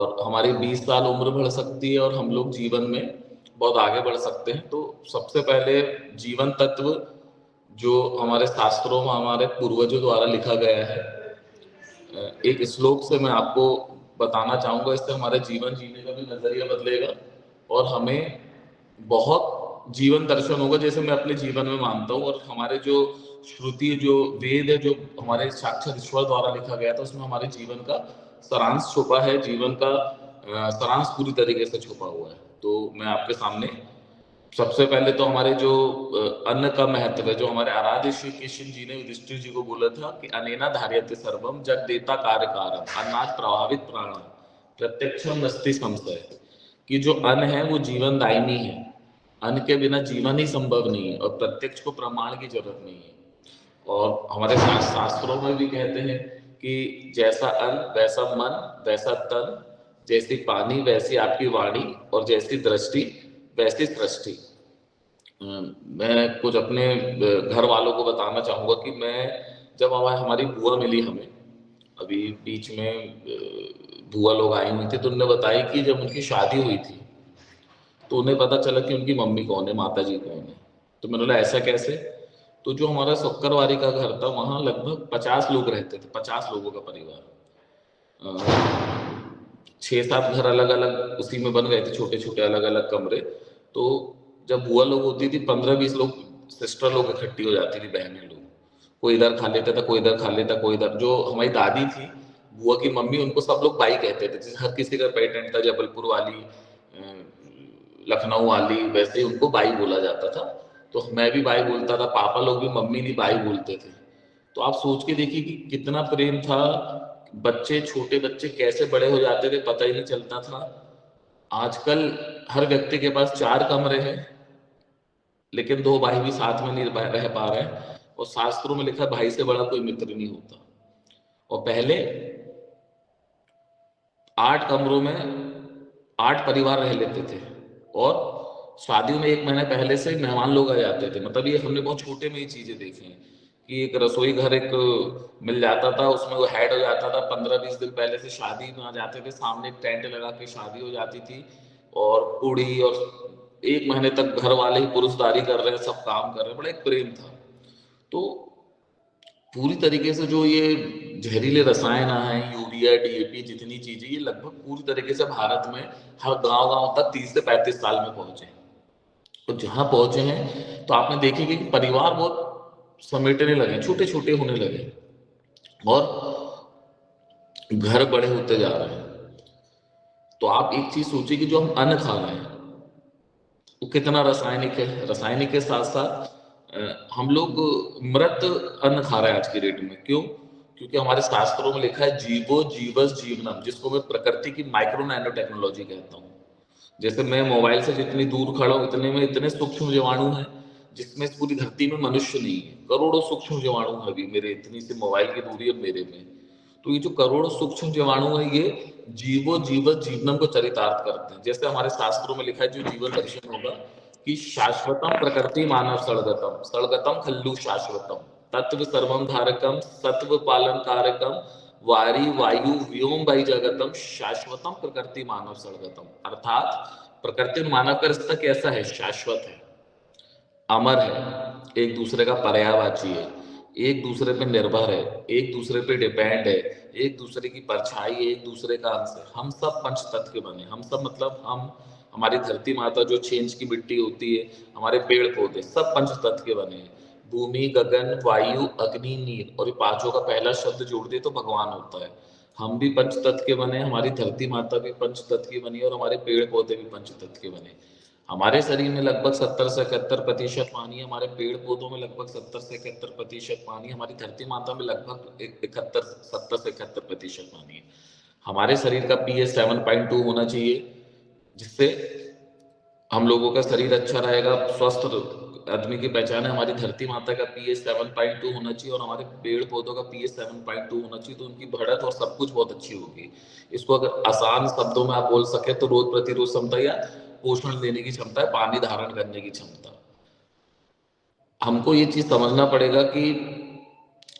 और हमारी 20 साल उम्र बढ़ सकती है और हम लोग जीवन में बहुत आगे बढ़ सकते हैं। तो सबसे पहले जीवन तत्व जो हमारे शास्त्रों में हमारे पूर्वजों द्वारा लिखा गया है, एक श्लोक से मैं आपको बताना चाहूंगा। इससे हमारे जीवन जीने का भी नजरिया बदलेगा और हमें बहुत जीवन दर्शन होगा, जैसे मैं अपने जीवन में मानता हूँ। और हमारे जो श्रुति, जो वेद है, जो हमारे साक्षात ईश्वर द्वारा लिखा गया था, उसमें हमारे जीवन का सारांश छुपा है, जीवन का सारांश पूरी तरीके से छुपा हुआ है। तो मैं आपके सामने सबसे पहले तो हमारे जो अन्न का महत्व है, जो हमारे आराध्य श्री कृष्ण जी ने युधिष्ठिर जी को बोला था कि अनेना धार्यते सर्वम जग देता कार्य कारम अन्नात् प्रभावित प्राण प्रत्यक्षम नस्ति संशय, कि जो अन्न है वो जीवन दायिनी है। अन्न के बिना जीवन ही संभव नहीं है और प्रत्यक्ष को प्रमाण की जरूरत नहीं है। और हमारे शास्त्रों में भी कहते हैं कि जैसा अन्न वैसा मन वैसा तन, जैसी पानी वैसी आपकी वाणी और जैसी दृष्टि वैसी सृष्टि। मैं कुछ अपने घर वालों को बताना चाहूंगा कि मैं जब हमारी बुआ मिली हमें अभी बीच में, बुआ लोग आई हुई थी, तो उन्होंने बताया कि जब उनकी शादी हुई थी तो उन्हें पता चला कि उनकी मम्मी कौन है, माता जी कौन है। तो मैंने बोला ऐसा कैसे? तो जो हमारा शक्करवारी का घर था वहां लगभग 50 लोग रहते थे, 50 लोगों का परिवार। 6-7 घर अलग अलग उसी में बन गए थे, छोटे छोटे अलग अलग कमरे। तो जब बुआ लोग होती थी 15-20 लोग सिस्टर लोग इकट्ठी हो जाती थी, बहनें लोग, कोई इधर खा लेता था, कोई इधर खा लेता, कोई इधर। जो हमारी दादी थी, बुआ की मम्मी, उनको सब लोग बाई कहते थे, जैसे हर किसी का पेटेंट था, जबलपुर वाली, लखनऊ वाली, वैसे ही उनको बाई बोला जाता था। तो मैं भी बाई बोलता था, पापा लोग भी मम्मी नहीं बाई बोलते थे। तो आप सोच के देखिए कि कितना प्रेम था। बच्चे, छोटे बच्चे कैसे बड़े हो जाते थे पता ही नहीं चलता था। आजकल हर व्यक्ति के पास 4 कमरे हैं, लेकिन 2 भाई भी साथ में नहीं रह पा रहे हैं। और शास्त्रों में लिखा है भाई से बड़ा कोई मित्र नहीं होता। और पहले 8 कमरों में 8 परिवार रह लेते थे और शादियों में 1 महीने पहले से मेहमान लोग आ जाते थे। मतलब ये हमने बहुत छोटे में ही चीजें देखी हैं कि एक रसोई घर एक मिल जाता था, उसमें वो हेड हो जाता था। 15-20 दिन पहले से शादी में आ जाते थे, सामने एक टेंट लगा के शादी हो जाती थी और पूड़ी, और 1 महीने तक घर वाले ही पुरुषदारी कर रहे हैं, सब काम कर रहे हैं, बड़ा एक प्रेम था। तो पूरी तरीके से जो ये जहरीले रसायन आए हैं, यूरिया, डीएपी, जितनी चीजें, ये लगभग पूरी तरीके से भारत में हर गांव गांव तक 30 से 35 साल में पहुंचे हैं। तो जहां पहुंचे हैं तो आपने देखेंगे कि परिवार बहुत समेटने लगे, छोटे छोटे होने लगे और घर बड़े होते जा रहे हैं। तो आप एक चीज सोचिए कि जो हम अन्न खा रहे हैं वो कितना रासायनिक है। रासायनिक के साथ साथ हम लोग मृत अन्न खा रहे हैं आज की डेट में। क्यों? क्योंकि हमारे शास्त्रों में लिखा है जीवो जीवस जीवनम, जिसको मैं प्रकृति की माइक्रो नैनो टेक्नोलॉजी कहता हूँ। जैसे मैं मोबाइल से जितनी दूर खड़ा हूँ, इतने में इतने सूक्ष्म जीवाणु हैं जिसमें इस पूरी धरती में मनुष्य नहीं है। करोड़ों सूक्ष्म जीवाणु है अभी मेरे, इतनी सी मोबाइल की दूरी है मेरे में। तो ये जो करोड़ों सूक्ष्म जीवाणु है, ये जीवो जीव जीवनम को चरितार्थ करते हैं। जैसे हमारे शास्त्रों में लिखा है, जो जीवन दर्शन होगा कि शाश्वतम प्रकृति मानव सड़गतम सड़गतम खल्लू शाश्वतम तत्व सर्वम धारकम सत्व पालन कारकम वारी वायु व्योम भाई जगतम शाश्वतम प्रकृति मानव सड़गतम। अर्थात प्रकृति मानव का रिश्ता कैसा है? शाश्वत है, अमर है, एक दूसरे का पर्यायवाची है, एक दूसरे पे निर्भर है, एक दूसरे पे डिपेंड है, एक दूसरे की परछाई है, एक दूसरे का अंश है। हम सब पंच तत्व के बने। हम सब मतलब हम, हमारी धरती माता जो 6 इंच की मिट्टी होती है, हमारे पेड़ पौधे, सब पंच तत्व के बने हैं। भूमि, गगन, वायु, अग्नि, नीर, और ये पांचों का पहला शब्द जोड़ दे तो भगवान होता है। हम भी पंच तत्व के बने, हमारी धरती माता भी पंच तत्व की बनी और हमारे पेड़ पौधे भी पंच तत्व के बने। हमारे शरीर में लगभग 70 से 71% पानी है, हमारे पेड़ पौधों में लगभग 70 से 71% पानी, हमारी धरती माता में लगभग 70 से 71% पानी है। हमारे शरीर का पीएच 7.2 होना चाहिए, जिससे हम लोगों का शरीर अच्छा रहेगा, स्वस्थ आदमी की पहचान है। हमारी धरती माता का पीएच 7.2 होना चाहिए और हमारे पेड़ पौधों का पीएच 7.2 होना चाहिए, तो उनकी बढ़त और सब कुछ बहुत अच्छी होगी। इसको अगर आसान शब्दों में आप बोल सके तो रोग प्रतिरोध क्षमता या पोषण देने की क्षमता है, पानी धारण करने की क्षमता। हमको ये चीज समझना पड़ेगा कि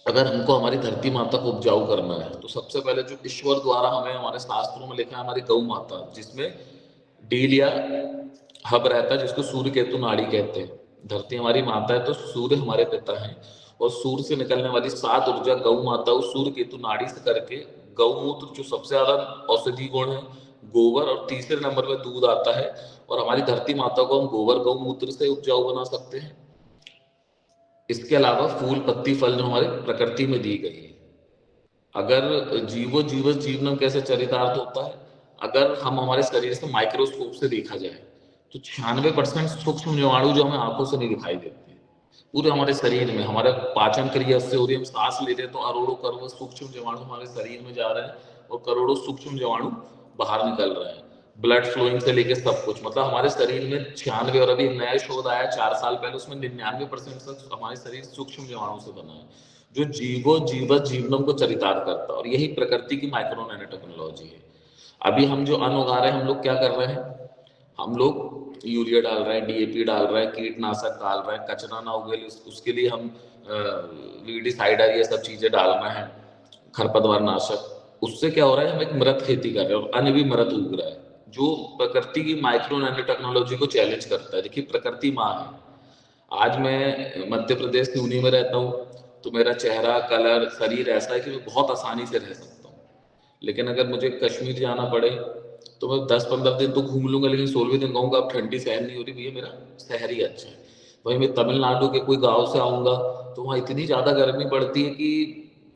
अगर हमको हमारी धरती माता को उपजाऊ करना है तो सबसे पहले जो ईश्वर द्वारा हमें हमारे शास्त्रों में लिखा है, हमारी गौ माता, जिसमें डील या हब रहता है, जिसको सूर्य केतु नाड़ी कहते हैं। धरती हमारी माता है तो सूर्य हमारे पिता हैं, और सूर्य से निकलने वाली 7 ऊर्जा गौ माता उस सूर्य केतु नाड़ी से करके, गौमूत्र जो सबसे ज्यादा औषधि गुण है, गोबर, और तीसरे नंबर पे दूध आता है। और हमारी धरती माता को हम गोबर गौमूत्र से उपजाऊ बना सकते हैं। इसके अलावा फूल पत्ती फल जो हमारे प्रकृति में दी गई है। अगर जीवनम कैसे चरितार्थ होता है, अगर हम हमारे शरीर से माइक्रोस्कोप से देखा जाए तो 96% सूक्ष्म जीवाणु जो हमें आंखों से नहीं दिखाई देते, पूरे हमारे शरीर में, हमारे पाचन क्रिया से हो रही है, हम सांस ले रहे हैं तो अरोड़ों करोड़ों सूक्ष्म जीवाणु हमारे शरीर में जा रहे हैं और करोड़ों सूक्ष्म जीवाणु बाहर निकल रहे हैं। ब्लड फ्लोइंग से लेके सब कुछ, मतलब हमारे शरीर में 96, और अभी एक नया शोध आया 4 साल पहले, उसमें 99% तक हमारे शरीर सूक्ष्म जीवाणु से बना है, जो जीवनम को चरितार्थ करता है। और यही प्रकृति की माइक्रो नैनो टेक्नोलॉजी है। अभी हम जो अन्न उगा रहे हैं, हम लोग क्या कर रहे हैं, हम लोग यूरिया डाल रहे हैं, डीएपी डाल रहे हैं, कीटनाशक डाल रहे हैं, कचरा ना उगे उसके लिए हम वीडिसाइडर ये सब चीजें डाल रहे हैं, खरपतवार नाशक। उससे क्या हो रहा है, हम एक मृत खेती कर रहे हैं और अन्न भी मृत उग रहा है, जो प्रकृति की माइक्रो नैनो टेक्नोलॉजी को चैलेंज करता है। देखिए, प्रकृति माँ है। आज मैं मध्य प्रदेश के उन्हीं में रहता हूँ, तो मेरा चेहरा, कलर, शरीर ऐसा है कि मैं बहुत आसानी से रह सकता हूँ। लेकिन अगर मुझे कश्मीर जाना पड़े तो मैं 10-15 दिन तो घूम लूंगा, लेकिन 16वें दिन कहूंगा अब ठंडी सहन नहीं हो रही भैया, मेरा शहर ही अच्छा है। वहीं मैं तमिलनाडु के कोई गांव से आऊंगा तो वहाँ इतनी ज्यादा गर्मी पड़ती है कि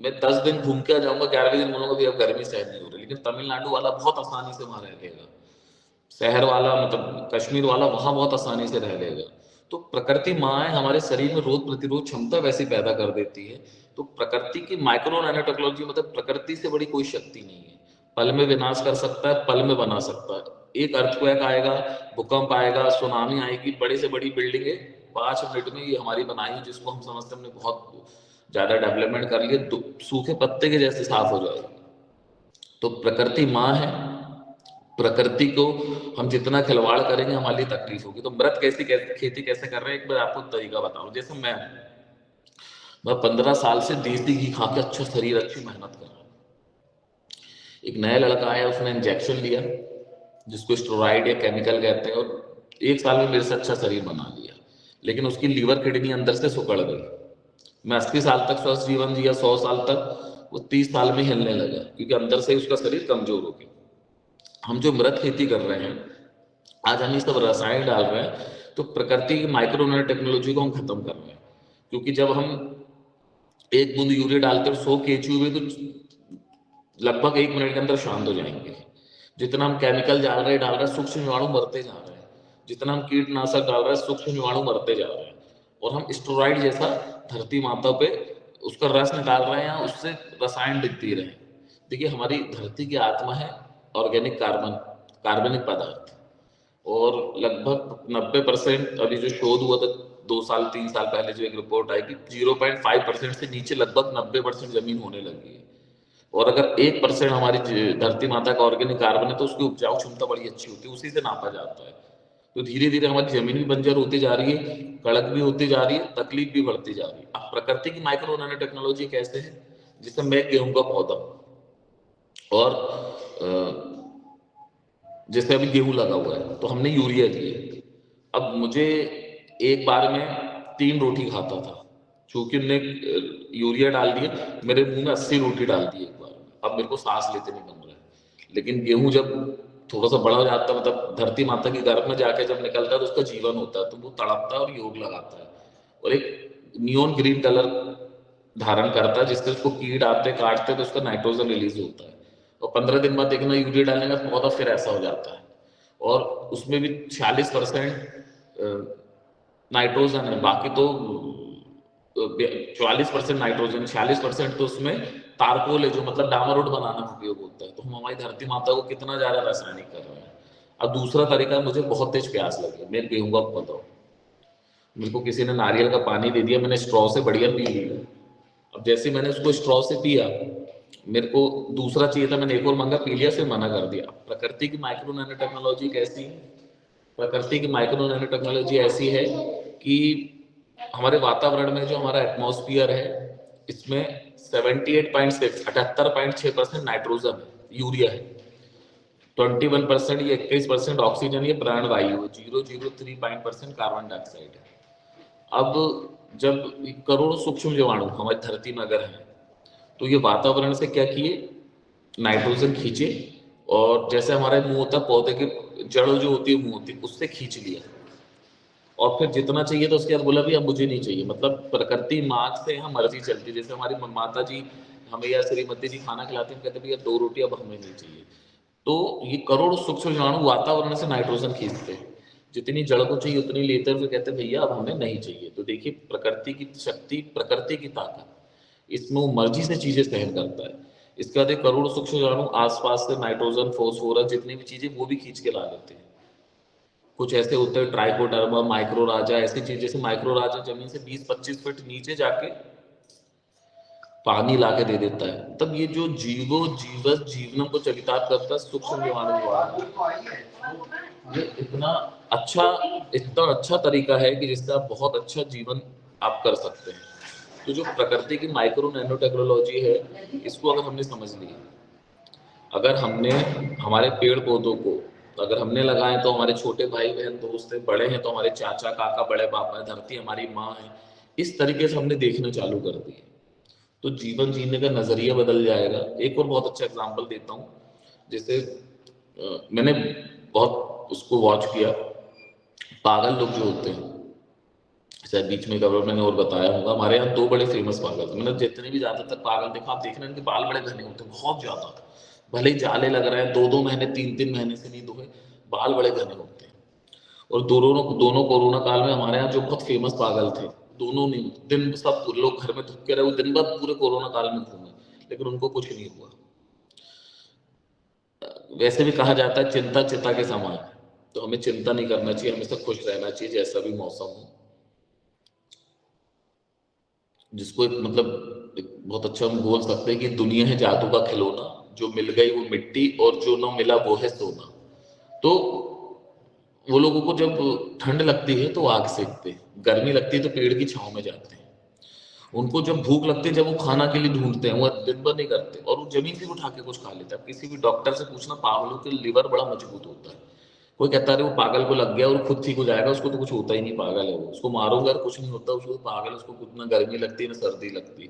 मैं 10 दिन घूम के आ जाऊंगा, 11वें दिन बोलूंगा भैया अब गर्मी सहन नहीं हो रही। लेकिन तमिलनाडु वाला बहुत आसानी से वहां रह लेगा, शहर वाला मतलब कश्मीर वाला वहां बहुत आसानी से रह लेगा। तो प्रकृति माँ है, हमारे शरीर में रोग प्रतिरोध क्षमता वैसी पैदा कर देती है। तो प्रकृति की माइक्रो नैनो टेक्नोलॉजी, मतलब प्रकृति से बड़ी कोई शक्ति नहीं है। पल में विनाश कर सकता है, पल में बना सकता है। एक अर्थक्वेक आएगा, भूकंप आएगा, सुनामी आएगी, बड़ी से बड़ी बिल्डिंगें 5 मिनट में ये हमारी बनाई, जिसको हम समझते हैं हमने बहुत ज्यादा डेवलपमेंट कर लिए, सूखे पत्ते के जैसे साफ हो जाएगी। तो प्रकृति माँ है, प्रकृति को हम जितना खिलवाड़ करेंगे हमारे लिए तकलीफ होगी। तो मृत खेती कैसे कर रहे हैं, एक बार आपको तरीका बताऊं। जैसे मैं 15 साल से देसी घी खा के अच्छा शरीर, अच्छी मेहनत कर रहा हूँ। एक नया लड़का आया, उसने इंजेक्शन लिया जिसको स्टेरॉइड या केमिकल कहते हैं, और 1 साल में मेरे से अच्छा शरीर बना लिया। लेकिन उसकी लीवर किडनी अंदर से सुकड़ गई। मैं 80 साल तक स्वस्थ जीवन जिया, 100 साल तक, वो 30 साल में हिलने लगा, क्योंकि अंदर से उसका शरीर कमजोर हो गया। हम जो मृत खेती कर रहे हैं, आज हम ये सब रसायन डाल रहे हैं, तो प्रकृति की माइक्रो नैनो टेक्नोलॉजी को हम खत्म कर रहे हैं। क्योंकि जब हम एक बूंद यूरिया डालते हैं 100 केचुए में, तो लगभग 1 मिनट के अंदर शांत हो जाएंगे। जितना हम केमिकल डाल रहे हैं सूक्ष्म जीवाणु मरते जा रहे हैं। जितना हम कीटनाशक डाल रहे हैं सूक्ष्म जीवाणु मरते जा रहे हैं। और हम स्टेरॉइड जैसा धरती माता पे उसका रस निकाल रहे हैं, उससे रसायन दिखती रहे। देखिए, हमारी धरती की आत्मा है ऑर्गेनिक कार्बन, कार्बनिक पदार्थ। और लगभग 90%, अभी जो शोध हुआ था 2 साल 3 साल पहले, जो एक रिपोर्ट आई कि 0.5% से नीचे लगभग 90% जमीन होने लगी है। और अगर 1% हमारी धरती माता का ऑर्गेनिक कार्बन है तो उसकी उपजाऊ क्षमता बड़ी अच्छी होती है, उसी से नापा जाता है। तो धीरे धीरे हमारी जमीन भी बंजर होती जा रही है, कड़क भी होती जा रही है, तकलीफ भी बढ़ती जा रही है। अब प्रकृति की माइक्रो नैनो टेक्नोलॉजी कैसे है, जिससे मैं गेहूं का पौधा, और जैसे अभी गेहूं लगा हुआ है तो हमने यूरिया दिए। अब मुझे एक बार में 3 रोटी खाता था, चूंकि हमने यूरिया डाल दिया, मेरे मुंह में 80 रोटी डाल दी एक बार में। अब मेरे को सांस लेते नहीं बन रहा है। लेकिन गेहूं जब थोड़ा सा बड़ा हो जाता है, मतलब धरती माता की गर्भ में जाके जब निकलता है तो उसका जीवन होता है, तो वो तड़पता है और योग लगाता है, और एक नियोन ग्रीन कलर धारण करता है, जिससे उसको कीट आते काटते तो उसका नाइट्रोजन रिलीज होता है। और 15 दिन बाद देखना यूरिया डालने का पौधा फिर ऐसा हो जाता है। और उसमें भी 46% नाइट्रोजन है, बाकी तो 44% नाइट्रोजन, 46% तो उसमें तारकोल है, जो मतलब डामर रोड बनाने में उपयोग होता है। तो हम हमारी धरती माता को कितना ज्यादा रासायनिक कर रहे हैं। अब दूसरा तरीका, मुझे बहुत तेज प्यास लगी, मैं गेहूं का बताऊं, मेरे को किसी ने नारियल का पानी दे दिया, मैंने स्ट्रॉ से बढ़िया पी लिया। अब जैसे मैंने उसको स्ट्रॉ से पिया, मेरे को दूसरा चाहिए था, मैंने एक और मांगा, पी लिया, फिर मना कर दिया। प्रकृति की माइक्रो नैनो टेक्नोलॉजी कैसी है, प्रकृति की माइक्रो नैनो टेक्नोलॉजी ऐसी है कि हमारे वातावरण में जो हमारा एटमॉस्फेयर है, इसमें 78.6% नाइट्रोजन है, यूरिया है, 21% या 21% ऑक्सीजन, ये प्राण वायु है, 0.03% कार्बन डाइऑक्साइड है। अब जब करोड़ों सूक्ष्म जीवाणु हमारी धरती में अगर हैं, तो ये वातावरण से क्या किए, नाइट्रोजन खींचे, और जैसे हमारे मुंह होता है, पौधे की जड़ जो होती है मुंह होती है, उससे खींच लिया, और फिर जितना चाहिए तो उसके बाद बोला भी अब मुझे नहीं चाहिए। मतलब प्रकृति माँ से यहाँ मर्जी चलती है। जैसे हमारी माता जी हमें या श्रीमती जी खाना खिलाते हैं, कहते भैया 2 रोटी अब हमें नहीं चाहिए। तो ये करोड़ सूक्ष्म जीवाणु वातावरण से नाइट्रोजन खींचते हैं, जितनी जड़ को चाहिए उतनी लेते हैं, फिर कहते हैं भैया अब हमें नहीं चाहिए। तो देखिए प्रकृति की शक्ति, प्रकृति की ताकत, इसमें वो मर्जी से चीजें सहन करता है। इसके बाद एक करोड़ सूक्ष्म जीवाणु आसपास से नाइट्रोजन, फॉस्फोरस, जितनी भी चीजें वो भी खींच के ला लेते हैं। कुछ ऐसे होते हैं ट्राइकोडर्मा, माइक्रो राजा, ऐसी चीज, जैसे माइक्रो राजा जमीन से 20-25 फीट नीचे जाके पानी लाके दे देता है। तब ये जो जीवस जीवनम को चरितार्थ करता है सूक्ष्म जीवाणु द्वारा, ये इतना अच्छा तरीका है कि जिससे आप बहुत अच्छा जीवन आप कर सकते हैं। तो जो प्रकृति की माइक्रो नैनो टेक्नोलॉजी है, इसको अगर हमने समझ लिया, अगर हमने हमारे पेड़ पौधों को अगर हमने लगाए, तो हमारे छोटे भाई बहन दोस्त हैं, बड़े हैं तो हमारे चाचा काका बड़े पापा है, धरती हमारी माँ है, इस तरीके से हमने देखना चालू कर दिए, तो जीवन जीने का नजरिया बदल जाएगा। एक और बहुत अच्छा एग्जांपल देता हूँ, जैसे मैंने बहुत उसको वॉच किया, पागल लोग जो होते हैं, शायद बीच में कवर मैंने और बताया होगा, हमारे यहाँ 2 बड़े फेमस पागल थे। मैंने जितने भी ज्यादातर पागल देखा, आप देख रहे हैं इनके बाल बड़े घने होते हैं, बहुत ज्यादा, भले ही जाले लग रहे हैं, 2-2 महीने 3-3 महीने से नहीं धोए, बाल बड़े घने होते हैं। और दोनों दोनों कोरोना काल में हमारे यहाँ जो बहुत फेमस पागल थे, दोनों नहीं, दिन सब लोग घर में थुपके रहे, वो दिन भर पूरे कोरोना काल में घूमे, लेकिन उनको कुछ नहीं हुआ। वैसे भी कहा जाता है चिंता चिता के समान है, तो हमें चिंता नहीं करना चाहिए, हमेशा खुश रहना चाहिए जैसा भी मौसम हो। जिसको एक मतलब एक बहुत अच्छा हम बोल सकते हैं कि दुनिया है जादू का खिलौना, जो मिल गई वो मिट्टी और जो न मिला वो है सोना। तो वो लोगों को जब ठंड लगती है तो आग सेकते हैं, गर्मी लगती है तो पेड़ की छांव में जाते हैं, उनको जब भूख लगती है, जब वो खाना के लिए ढूंढते हैं, वो दिन भर नहीं करते, और वो जमीन से उठा के कुछ खा लेते हैं। आप किसी भी डॉक्टर से पूछना, पागलों के लिवर बड़ा मजबूत होता है। कोई कहता है वो पागल को लग गया और खुद ठीक हो जाएगा, उसको तो कुछ होता ही नहीं, पागल है वो, उसको मारोगे और कुछ नहीं होता, उसको तो पागल, उसको कुछ ना गर्मी लगती है ना सर्दी लगती।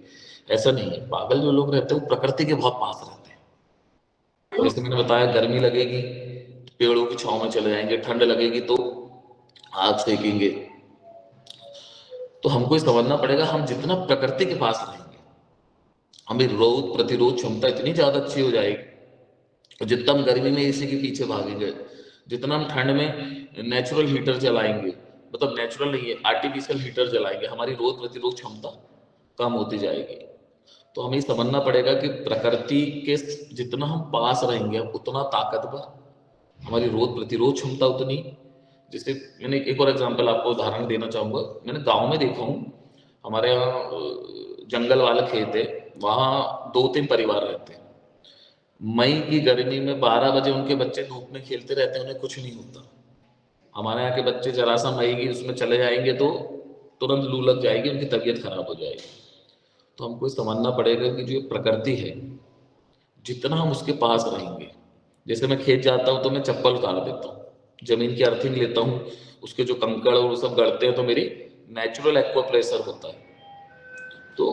ऐसा नहीं है, पागल जो लोग रहते हैं वो प्रकृति के बहुत पास रहते हैं। जैसे मैंने बताया, गर्मी लगेगी पेड़ों की छांव में चले जाएंगे, ठंड लगेगी तो आग सेकेंगे। तो हमको ये समझना पड़ेगा, हम जितना प्रकृति के पास रहेंगे, हमें रोग प्रतिरोध क्षमता इतनी ज्यादा अच्छी हो जाएगी। और जितना हम गर्मी में एसी के पीछे भागेंगे, जितना हम ठंड में नेचुरल हीटर चलाएंगे, मतलब नेचुरल नहीं है, आर्टिफिशियल हीटर चलाएंगे, हमारी रोग प्रतिरोध क्षमता कम होती जाएगी। तो हमें समझना पड़ेगा कि प्रकृति के जितना हम पास रहेंगे, उतना ताकतवर हमारी रोग प्रतिरोध क्षमता उतनी। जैसे मैंने एक और एग्जांपल आपको उदाहरण देना चाहूंगा, मैंने गांव में देखा हूँ, हमारे यहाँ जंगल वाला खेत है, वहाँ 2-3 परिवार रहते हैं। मई की गर्मी में 12 बजे उनके बच्चे धूप में खेलते रहते हैं, उन्हें कुछ नहीं होता। हमारे यहाँ के बच्चे जरा सा मई की उसमें चले जाएंगे तो तुरंत लू लग जाएगी, उनकी तबीयत खराब हो जाएगी। तो हमको समझना पड़ेगा कि जो ये प्रकृति है, जितना हम उसके पास रहेंगे, जैसे मैं खेत जाता हूँ तो मैं चप्पल उतार देता हूँ, जमीन की अर्थिंग लेता हूँ, उसके जो कंकड़ और वो सब गड़ते हैं तो मेरी नेचुरल एक्वा प्रेशर होता है। तो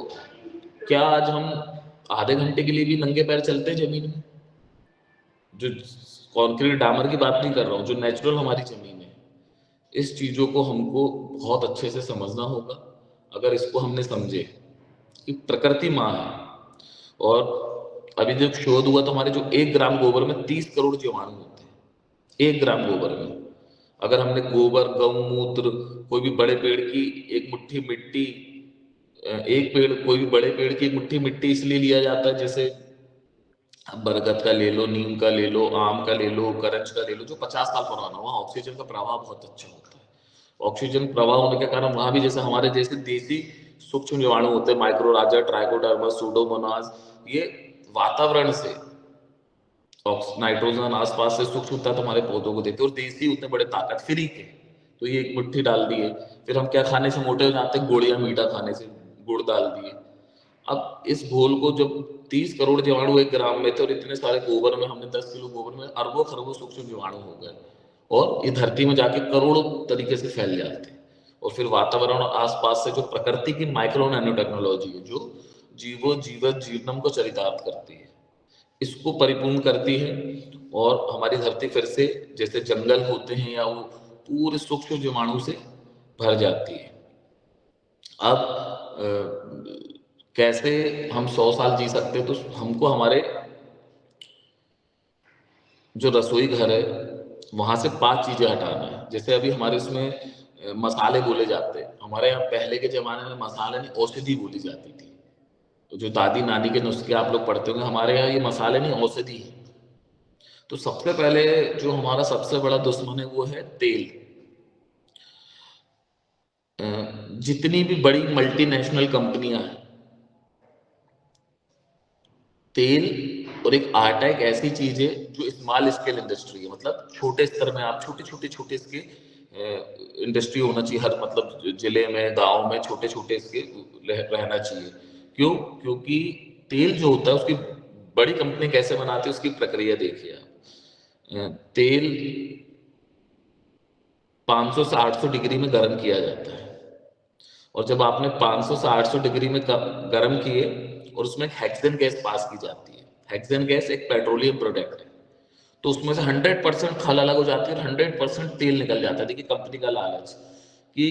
क्या आज हम आधे घंटे के लिए भी नंगे पैर चलते हैं जमीन में? जो कंक्रीट डामर की बात नहीं कर रहा हूँ, जो नेचुरल हमारी जमीन है, इस चीजों को हमको बहुत अच्छे से समझना होगा। अगर इसको हमने समझे कि प्रकृति माँ है, और अभी जब शोध हुआ तो हमारे जो 1 ग्राम गोबर में 30 करोड़ जीवाणु होते हैं, 1 ग्राम गोबर में। अगर हमने गोबर, गौमूत्र, कोई भी बड़े पेड़ की एक मुट्ठी मिट्टी, एक पेड़, कोई भी बड़े पेड़ की एक मुट्ठी मिट्टी इसलिए लिया जाता है, जैसे बरगद का ले लो, नीम का ले लो, आम का ले लो, करंज का ले लो, जो 50 साल पुराना, वहाँ ऑक्सीजन का प्रवाह बहुत अच्छा होता है। ऑक्सीजन प्रवाह होने के कारण वहां भी जैसे हमारे जैसे देसी सूक्ष्म जीवाणु होते हैं, माइक्रो राजा, ट्राइकोडर्मा, सूडोमोनास, ये वातावरण से नाइट्रोजन आसपास से सूक्ष्म तत्व हमारे पौधों को देते हैं, और देसी उतने बड़े ताकत फ्री के। तो ये एक मुट्ठी डाल दिए, फिर हम क्या खाने से मोटे हो जाते हैं, गुड़ या मीठा खाने से, गुड़ डाल दिए, अब इस घोल को जब 30 करोड़ जीवाणु 1 ग्राम में थे और इतने सारे गोबर में हमने 10 किलो गोबर में अरबों खरबों सूक्ष्म जीवाणु हो गए और ये धरती में जाके करोड़ों तरीके से फैल जाते हैं। और फिर वातावरण और आसपास से जो प्रकृति की माइक्रो नैनो टेक्नोलॉजी है जो जीवो जीवत जीवनम को चरितार्थ करती है, इसको परिपूर्ण करती है और हमारी धरती फिर से जैसे जंगल होते हैं या वो पूरे सूक्ष्म जीवाणु से भर जाती है। अब कैसे हम 100 साल जी सकते हैं, तो हमको हमारे जो रसोई घर है वहां से 5 चीजें हटाना है। जैसे अभी हमारे इसमें मसाले बोले जाते हैं, हमारे यहाँ पहले के जमाने में मसाले नहीं औषधि बोली जाती थी। तो जो दादी नानी के नुस्खे आप लोग पढ़ते होंगे, हमारे यहाँ ये मसाले नहीं औषधि है। तो सबसे पहले जो हमारा सबसे बड़ा दुश्मन है वो है तेल। जितनी भी बड़ी मल्टीनेशनल कंपनियां हैं, तेल और एक आटा एक ऐसी चीज है जो स्मॉल स्केल इंडस्ट्री है, मतलब छोटे स्तर में आप छोटे इसके इंडस्ट्री होना चाहिए हर मतलब जिले में गांव में छोटे इसके रहना चाहिए। क्यों? क्योंकि तेल जो होता है उसकी बड़ी कंपनी कैसे बनाती है उसकी प्रक्रिया देखिए आप। तेल 500 से 800 डिग्री में गर्म किया जाता है और जब आपने 500 से 800 डिग्री में गर्म किए और उसमें हेक्सेन गैस पास की जाती है। हेक्सेन गैस एक पेट्रोलियम प्रोडक्ट है, तो उसमें से 100% खल अलग हो जाती है और 100% तेल निकल जाता है। देखिए कंपनी का लालच कि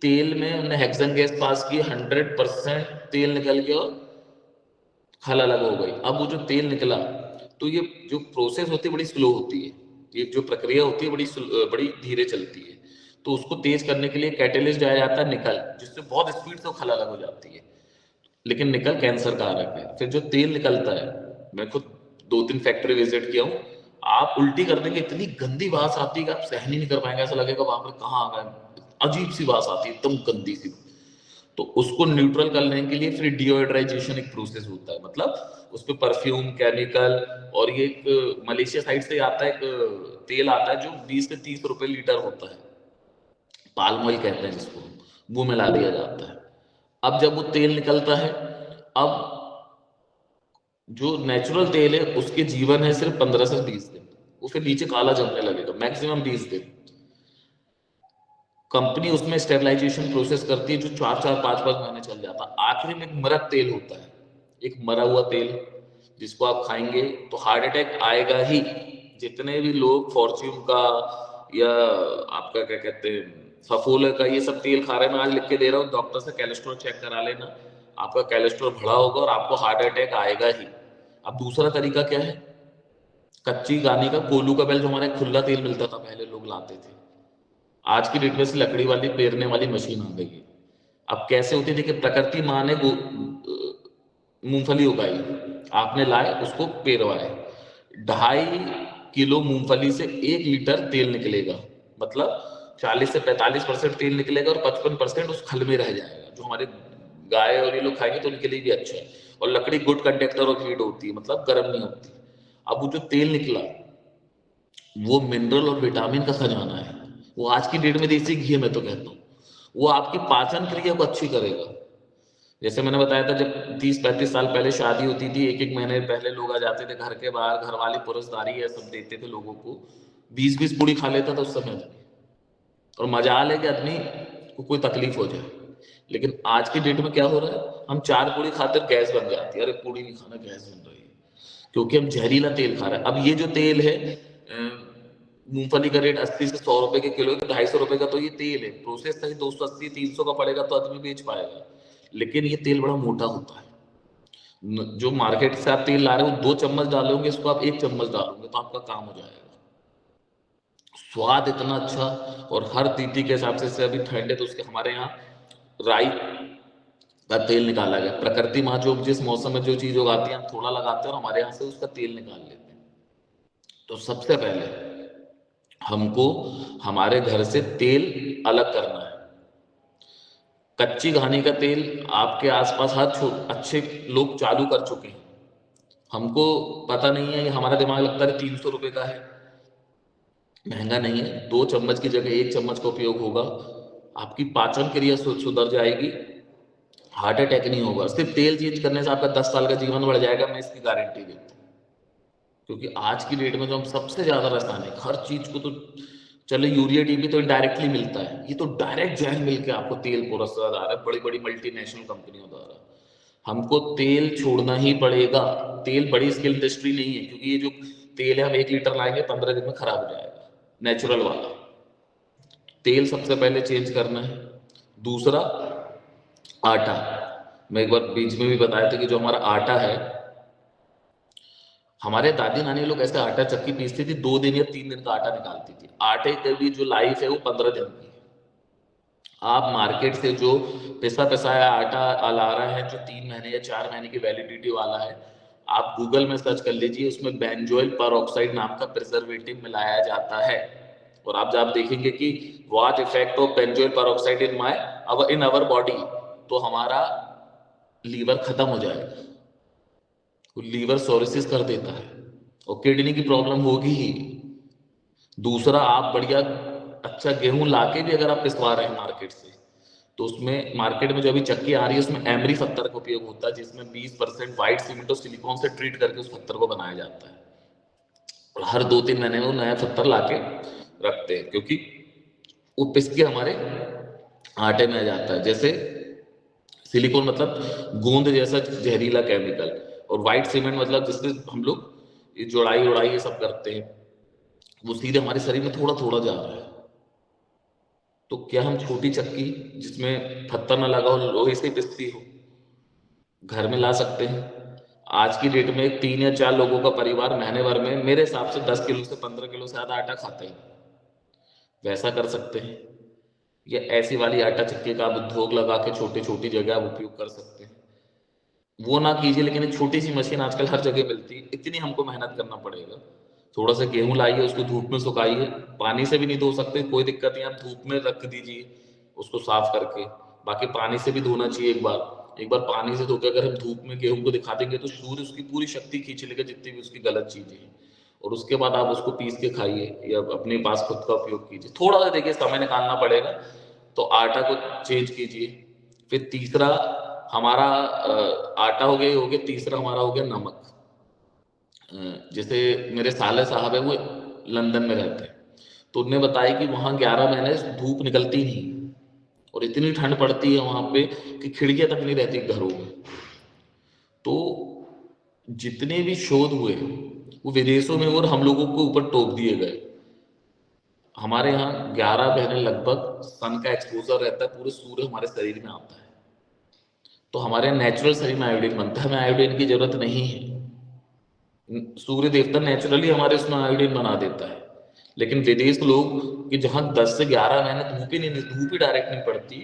तेल में उन्होंने हेक्सेन गैस पास की, 100% तेल निकल गया और खल अलग हो गई। अब वो जो तेल निकला, तो ये जो प्रोसेस होती है बड़ी स्लो होती है, ये जो प्रक्रिया होती है बड़ी धीरे चलती है। तो उसको तेज करने के लिए कैटेलिस्ट जाया जाता है निकल, जिससे बहुत स्पीड से खल अलग हो जाती है। लेकिन निकल कैंसर कारक है। फिर जो तेल निकलता है, मैं खुद 2-3 फैक्ट्री विजिट किया हूँ, आप उल्टी कर देंगे, इतनी गंदी बात आती है कि आप सहन ही नहीं कर पाएंगे, ऐसा लगेगा वहां पर कहाँ आ गए, अजीब सी बात आती है एकदम गंदी सी। तो उसको न्यूट्रल करने के लिए फिर डिओड्राइजेशन एक प्रोसेस होता है, मतलब उस पर परफ्यूम केमिकल, और ये एक मलेशिया साइड से आता है एक तेल आता है जो 20 से 30 रुपए लीटर होता है, पाल्म ऑयल कहते हैं जिसको, वो मिला दिया जाता है। अब जब वो तेल निकलता है, अब जो नेचुरल तेल है उसके जीवन है सिर्फ 15 से 20 दिन, वो फिर नीचे काला जमने लगेगा, मैक्सिमम 20 दिन। कंपनी उसमें स्टेबलाइजेशन प्रोसेस करती है जो 4-4 5-5 महीने चल जाता है। आखिरी में एक मरक तेल होता है, एक मरा हुआ तेल जिसको आप खाएंगे तो हार्ट अटैक आएगा ही। जितने भी लोग फॉर्च्यून का या आपका क्या कहते हैं सफोला का ये सब तेल खा रहे हैं, मैं आज लिख के दे रहा हूँ, डॉक्टर से कोलेस्ट्रॉल चेक करा लेना, आपका कोलेस्ट्रॉल बढ़ा होगा और आपको हार्ट अटैक आएगा ही। अब दूसरा तरीका क्या है, कच्ची घानी का कोलू का बेल, जो हमारे खुला तेल मिलता था पहले लोग लाते थे, आज की डेट में से लकड़ी वाली पेरने वाली मशीन आ गई है। अब कैसे होती थी कि प्रकृति माँ ने मूंगफली उगाई, आपने लाए उसको पेरवाए, 2.5 किलो मूंगफली से 1 लीटर तेल निकलेगा, मतलब 40 से 45% तेल निकलेगा और 55% उस खल में रह जाएगा, जो हमारे गाय और ये लोग खाएंगे तो उनके लिए भी अच्छा है। और लकड़ी गुड कंडक्टर ऑफ हीट होती है, मतलब गर्म नहीं होती। अब वो जो तेल निकला वो मिनरल और विटामिन का खजाना है, वो आज की डेट में देसी घी है, मैं तो कहता हूँ वो आपकी पाचन क्रिया को अच्छी करेगा। जैसे मैंने बताया था जब 30-35 साल पहले शादी होती थी, 1-1 महीने पहले लोग आ जाते थे घर के बाहर, घर वाली पुरस्दारी है सब देते थे लोगों को, 20-20 पूड़ी खा लेता था उस समय, और मजाल है कि आदमी को कोई तकलीफ हो जाए। लेकिन आज की डेट में क्या हो रहा है, हम 4 पूड़ी खाते गैस बन जाती है, अरे पूड़ी नहीं खाना गैस बन रही है, क्योंकि हम जहरीला तेल खा रहे हैं। अब ये जो तेल है मूंगफली का रेट 80 से 100 रुपए के किलो है, तो 250 रुपए का तो ये तेल है, प्रोसेस सही 280-300 का पड़ेगा तो आदमी बेच पाएगा। लेकिन ये तेल बड़ा मोटा होता है। जो मार्केट से आप तेल ला रहे हो 2 चम्मच डालोगे, इसको आप 1 चम्मच डालोगे तो आपका काम हो जाएगा। स्वाद इतना अच्छा, और हर तीथि के हिसाब से अभी ठंड है तो उसके हमारे यहाँ राई का तेल निकाला गया। प्रकृति माँ जो जिस मौसम में जो चीज उगाती है हम थोड़ा लगाते हैं और हमारे यहाँ से उसका तेल निकाल लेते हैं। तो सबसे पहले हमको हमारे घर से तेल अलग करना है। कच्ची घानी का तेल आपके आसपास हर अच्छे लोग चालू कर चुके हैं, हमको पता नहीं है, हमारा दिमाग लगता है 300 रुपए का है, महंगा नहीं है। 2 चम्मच की जगह 1 चम्मच का उपयोग होगा, आपकी पाचन क्रिया सुधर जाएगी, हार्ट अटैक नहीं होगा। सिर्फ तेल चेंज करने से आपका 10 साल का जीवन बढ़ जाएगा, मैं इसकी गारंटी देता हूँ। क्योंकि आज की डेट में जो हम सबसे ज्यादा रासायनिक हर चीज को, तो चले यूरिया डीपी तो इनडायरेक्टली मिलता है, ये तो डायरेक्ट जहर मिल के आपको तेल परोसा जा रहा है बड़ी बड़ी मल्टीनेशनल कंपनियों द्वारा। हमको तेल छोड़ना ही पड़ेगा। तेल बड़ी स्केल इंडस्ट्री नहीं है, क्योंकि ये जो तेल है हम 1 लीटर लाएंगे 15 दिन में खराब हो जाएगा, नेचुरल वाला। तेल सबसे पहले चेंज करना है। दूसरा, आटा। मैं एक बार बीच में भी बताया था कि जो हमारा आटा है, हमारे दादी नानी लोग ऐसे आटा चक्की पीसती थी, 2 दिन या 3 दिन का आटा निकालती थी। आटे की भी जो लाइफ है वो 15 दिन की है। आप मार्केट से जो पिसा पिसाया आटा ला रहे हैं, जो 3 महीने या 4 महीने की वैलिडिटी वाला है, आप गूगल में सर्च कर लीजिए, उसमें बेंजोइल परऑक्साइड नाम का प्रिजर्वेटिव मिलाया जाता है। और आप जब देखेंगे कि what effect of benzoyl peroxide in our body, तो हमारा लीवर खत्म हो जाएगा। लीवर सोरिसिस कर देता है और किडनी की प्रॉब्लम होगी ही। दूसरा, आप बढ़िया अच्छा गेहूं लाके भी अगर आप पिसवा रहे हैं मार्केट से, तो उसमें मार्केट में जो अभी चक्की आ रही है उसमें एमरी पत्थर का उपयोग होता है, जिसमें 20% व्हाइट सीमेंट और सिलिकॉन से ट्रीट करके उस पत्थर को बनाया जाता है। और हर 2-3 महीने में वो नया पत्थर लाके रखते हैं, क्योंकि वो पिस के हमारे आटे में आ जाता है। जैसे सिलिकॉन मतलब गोंद जैसा जहरीला केमिकल, और व्हाइट सीमेंट मतलब जिससे हम लोग ये जोड़ाई उड़ाई ये सब करते हैं, वो सीधे हमारे शरीर में थोड़ा थोड़ा जा रहा है। तो क्या हम छोटी चक्की जिसमें पत्थर ना लगा हो, लोहे से पिसती हो, घर में ला सकते हैं? आज की डेट में 3 या 4 लोगों का परिवार महीने भर में मेरे हिसाब से 10 किलो से 15 किलो से ज्यादा आटा खाता ही नहीं। वैसा कर सकते हैं। या ऐसी वाली आटा चक्की का आप उद्योग लगा के छोटी छोटी जगह आप उपयोग कर सकते हैं। वो ना कीजिए, लेकिन एक छोटी सी मशीन आजकल हर जगह मिलती है, इतनी हमको मेहनत करना पड़ेगा। थोड़ा सा गेहूं लाइए, उसको धूप में सुखाइए, पानी से भी नहीं धो सकते कोई दिक्कत नहीं, आप धूप में रख दीजिए उसको साफ करके। बाकी पानी से भी धोना चाहिए एक बार पानी से धो के अगर हम धूप में गेहूं को दिखा देंगे तो सूर्य उसकी पूरी शक्ति खींच लेगा, जितनी भी उसकी गलत चीजें हैं। और उसके बाद आप उसको पीस के खाइए या अपने पास खुद का उपयोग कीजिए। थोड़ा सा देखिए समय निकालना पड़ेगा, तो आटा को चेंज कीजिए। फिर तीसरा हमारा आटा हो गया, तीसरा हमारा हो गया नमक। जैसे मेरे साले साहब है, वो लंदन में रहते हैं, तो उनने बताया कि वहां 11 महीने धूप निकलती नहीं, और इतनी ठंड पड़ती है वहां पे कि खिड़कियां तक नहीं रहती घरों में। तो जितने भी शोध हुए वो विदेशों में और हम लोगों को ऊपर टोक दिए गए। हमारे यहाँ 11 महीने लगभग सन का एक्सपोजर रहता है, पूरे सूर्य हमारे शरीर में आता है, तो हमारे नेचुरल शरीर में आयोडीन बनता है, हमें आयोडीन की जरूरत नहीं है। सूर्य देवता नेचुरली हमारे उसमें आयोडीन बना देता है। लेकिन विदेश लोग कि जहाँ 10 से 11 महीने धूप ही डायरेक्ट नहीं पड़ती,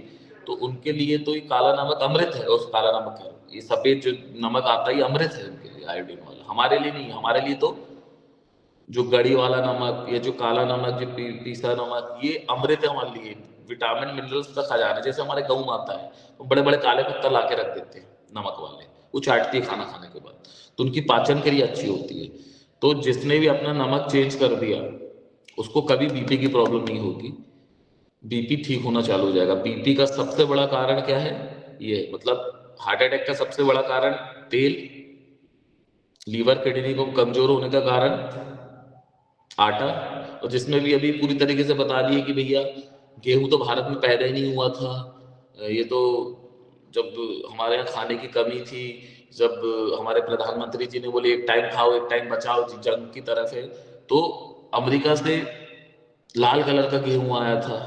तो उनके लिए तो ये काला नमक अमृत है। और काला नमक है, ये सफेद जो नमक आता है ये अमृत है उनके लिए, आयोडीन वाला। हमारे लिए नहीं, हमारे लिए तो जो गड़ी वाला नमक या जो काला नमक, जो पीसा नमक, ये अमृत है हमारे लिए, विटामिन मिनरल्स का खजाना। जैसे हमारे गऊ माता है, वो बड़े बड़े काले पत्थर ला के रख देते हैं नमक वाले, वो चाटती है खाना खाने के बाद, तो उनकी पाचन क्रिया अच्छी होती है। तो जिसने भी अपना नमक चेंज कर दिया उसको कभी बीपी की प्रॉब्लम नहीं होगी, बीपी ठीक होना चालू हो जाएगा। बीपी का सबसे बड़ा कारण क्या है? ये मतलब हार्ट अटैक का सबसे बड़ा कारण तेल, लीवर किडनी को कमजोर होने का कारण आटा। और जिसमें भी अभी पूरी तरीके से बता दिए कि भैया गेहूं तो भारत में पैदा ही नहीं हुआ था, ये तो जब हमारे यहाँ खाने की कमी थी, जब हमारे प्रधानमंत्री जी ने बोले एक टाइम खाओ एक टाइम बचाओ, जंग की तरफ है, तो अमेरिका से लाल कलर का गेहूं आया था,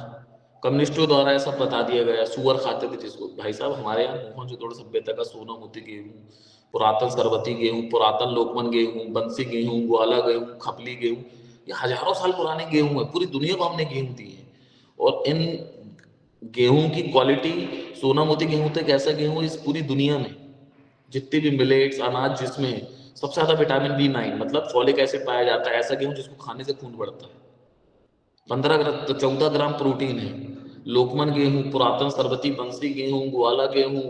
कम्युनिस्टों द्वारा ऐसा बता दिया गया, सुअर खाते थे जिसको। भाई साहब हमारे यहाँ मोहनजोदड़ो सभ्यता का सोना मोती गेहूं, पुरातन सरबती गेहूं, पुरातन लोकमन गेहूं, बंसी गेहूं, ग्वाला गेहूं, खपली गेहूं, ये हजारों साल पुराने गेहूं है, पूरी दुनिया को हमने गेहूं दी है। और इन गेहूं की क्वालिटी, सोना मोती गेहूं तो एक ऐसा गेहूं है इस पूरी दुनिया में जितने भी मिलेट्स अनाज जिसमें सबसे ज्यादा विटामिन B9 मतलब फॉलिक एसिड पाया जाता है, ऐसा गेहूं जिसको खाने से खून बढ़ता है। 15 ग्राम तो 14 ग्राम प्रोटीन है। लोकमन गेहूं, पुरातन सरबती, बंसी गेहूं, ग्वाला गेहूं,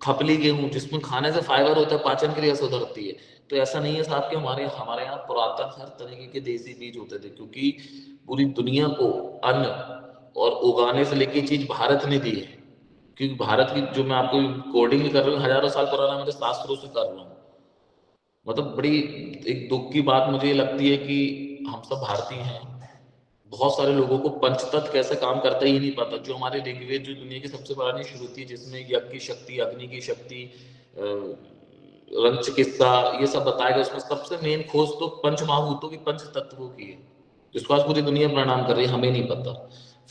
खपली गेहूं, जिसमें खाने से फाइबर होता है, पाचन क्रिया सुधरती है। तो ऐसा नहीं है साहब कि हमारे यहाँ पुरातन हर तरीके के देसी बीज होते थे, क्योंकि पूरी दुनिया को अन्न और उगाने से लेके चीज भारत ने दी है। क्योंकि भारत की जो मैं आपको कोडिंग भी कर रहा हूँ, हजारों साल पुराना मेरे शास्त्रों से कर रहा हूँ। मतलब बड़ी एक दुख की बात मुझे ये लगती है कि हम सब भारतीय हैं, बहुत सारे लोगों को पंचतत्व कैसे काम करता है ये नहीं पता। जो हमारे ऋग्वेद, जो दुनिया की सबसे पुरानी श्रुति है, जिसमें यज्ञ की शक्ति, अग्नि की शक्ति, रंग चिकित्सा, ये सब बताएगा, उसमें सबसे मेन खोज तो पंचमहाभूतों की, पंच तत्वों की है, जिसको आज पूरी दुनिया प्रणाम कर रही है, हमें नहीं पता।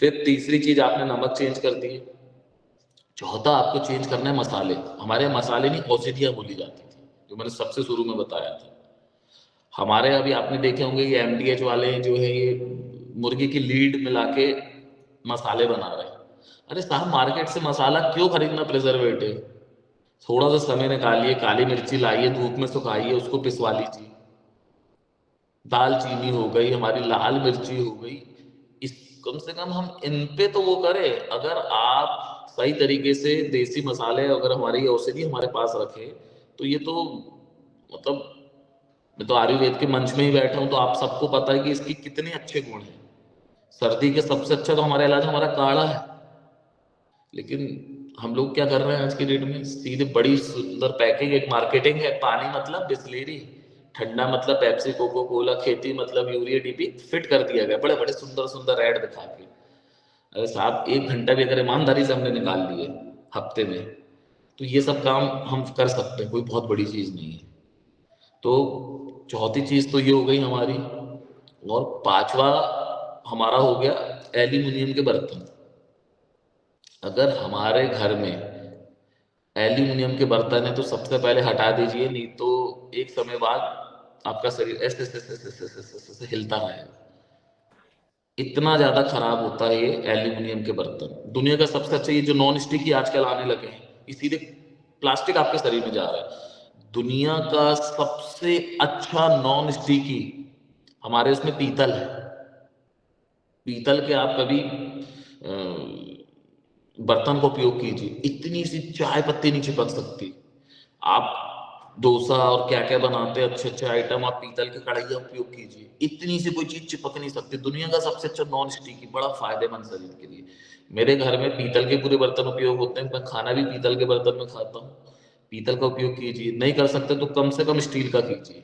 फिर तीसरी चीज आपने नमक चेंज कर दी। चौथा आपको चेंज करना है मसाले। हमारे यहाँ मसाले नहीं, औषधियां बोली जाती थी, जो मैंने सबसे शुरू में बताया था। हमारे अभी आपने देखे होंगे ये एमडीएच वाले जो है, ये मुर्गी की लीड मिला के मसाले बना रहे हैं। अरे साहब, मार्केट से मसाला क्यों खरीदना प्रिजर्वेटिव? थोड़ा सा समय निकालिए, काली मिर्ची लाइए, धूप में सुखाइए, उसको पिसवा लीजिए। दालचीनी हो गई, हमारी लाल मिर्ची हो गई, इस कम से कम हम इन पे तो वो करें। अगर आप सही तरीके से देसी मसाले, अगर हमारी औषधि हमारे पास रखे, तो ये तो मतलब, मैं तो आयुर्वेद के मंच में ही बैठा हूं, तो आप सबको पता है कि इसकी कितने अच्छे गुण हैं। सर्दी के सबसे अच्छा तो हमारा इलाज हमारा काढ़ा है। लेकिन हम लोग क्या कर रहे हैं आज की डेट में, सीधे बड़ी सुंदर पैकेज, एक मार्केटिंग है, पानी मतलब बिस्लेरी, ठंडा मतलब पेप्सी, कोको कोला, खेती मतलब यूरिया डीपी, फिट कर दिया गया बड़े बड़े सुंदर सुंदर ऐड दिखा के। अरे साहब, 1 घंटा भी अगर ईमानदारी से हमने निकाल लिए हफ्ते में, तो ये सब काम हम कर सकते हैं, कोई बहुत बड़ी चीज नहीं है। तो चौथी चीज तो ये हो गई हमारी। और पांचवा हमारा हो गया एल्यूमिनियम के बर्तन। अगर हमारे घर में एल्यूमिनियम के बर्तन है तो सबसे पहले हटा दीजिए, नहीं तो एक समय बाद आपका शरीर ऐसे ऐसे ऐसे ऐसे ऐसे ऐसे ऐसे ऐसे हिलता रहेगा। इतना ज्यादा खराब होता है ये एल्यूमिनियम के बर्तन। दुनिया का सबसे अच्छा ये जो नॉन स्टिक ही आजकल आने लगे हैं, ये सीधे प्लास्टिक आपके शरीर में जा रहा है। दुनिया का सबसे अच्छा नॉन स्टिकी हमारे उसमें पीतल है। पीतल के आप कभी बर्तन का उपयोग कीजिए, इतनी सी चाय पत्ती नहीं चिपक सकती। आप डोसा और क्या क्या बनाते हैं अच्छे अच्छे आइटम, आप पीतल की कढ़ाइयाँ उपयोग कीजिए, इतनी सी कोई चीज चिपक नहीं सकती। दुनिया का सबसे अच्छा नॉन स्टिकी, बड़ा फायदेमंद शरीर के लिए। मेरे घर में पीतल के पूरे बर्तन उपयोग होते हैं, मैं खाना भी पीतल के बर्तन में खाता हूँ। पीतल का उपयोग कीजिए, नहीं कर सकते तो कम से कम स्टील का कीजिए।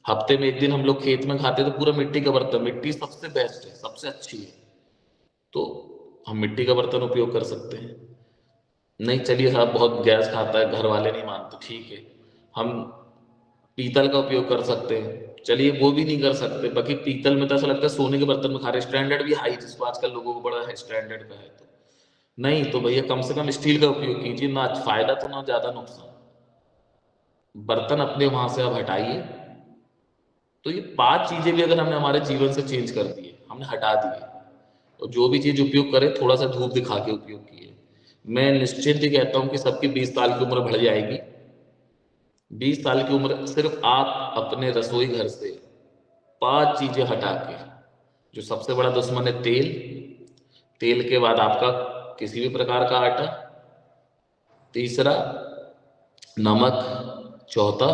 हफ्ते में एक दिन हम लोग खेत में खाते तो पूरा मिट्टी का बर्तन, मिट्टी सबसे बेस्ट है, सबसे अच्छी है, तो हम मिट्टी का बर्तन उपयोग कर सकते हैं। नहीं, चलिए साहब बहुत गैस खाता है, घर वाले नहीं मानते, ठीक है, हम पीतल का उपयोग कर सकते हैं। चलिए वो भी नहीं कर सकते, बाकी पीतल में तो ऐसा लगता है सोने के बर्तन में खा रहे, स्टैंडर्ड भी हाई, जिसको आजकल लोगों को बड़ा है स्टैंडर्ड का है। तो नहीं, तो भैया कम से कम स्टील का उपयोग कीजिए, ना फायदा तो ना ज्यादा नुकसान। बर्तन अपने वहां से आप हटाइए। तो ये 5 चीजें भी अगर हमने हमारे जीवन से चेंज कर दिए, हमने हटा दिए, और जो भी चीज उपयोग करें थोड़ा सा धूप दिखा के उपयोग किए, मैं निश्चिंत ही कहता हूँ कि सबकी 20 साल की उम्र बढ़ जाएगी। 20 साल की उम्र सिर्फ आप अपने रसोई घर से 5 चीजें हटा के, जो सबसे बड़ा दुश्मन है तेल, तेल के बाद आपका किसी भी प्रकार का आटा, तीसरा नमक, चौथा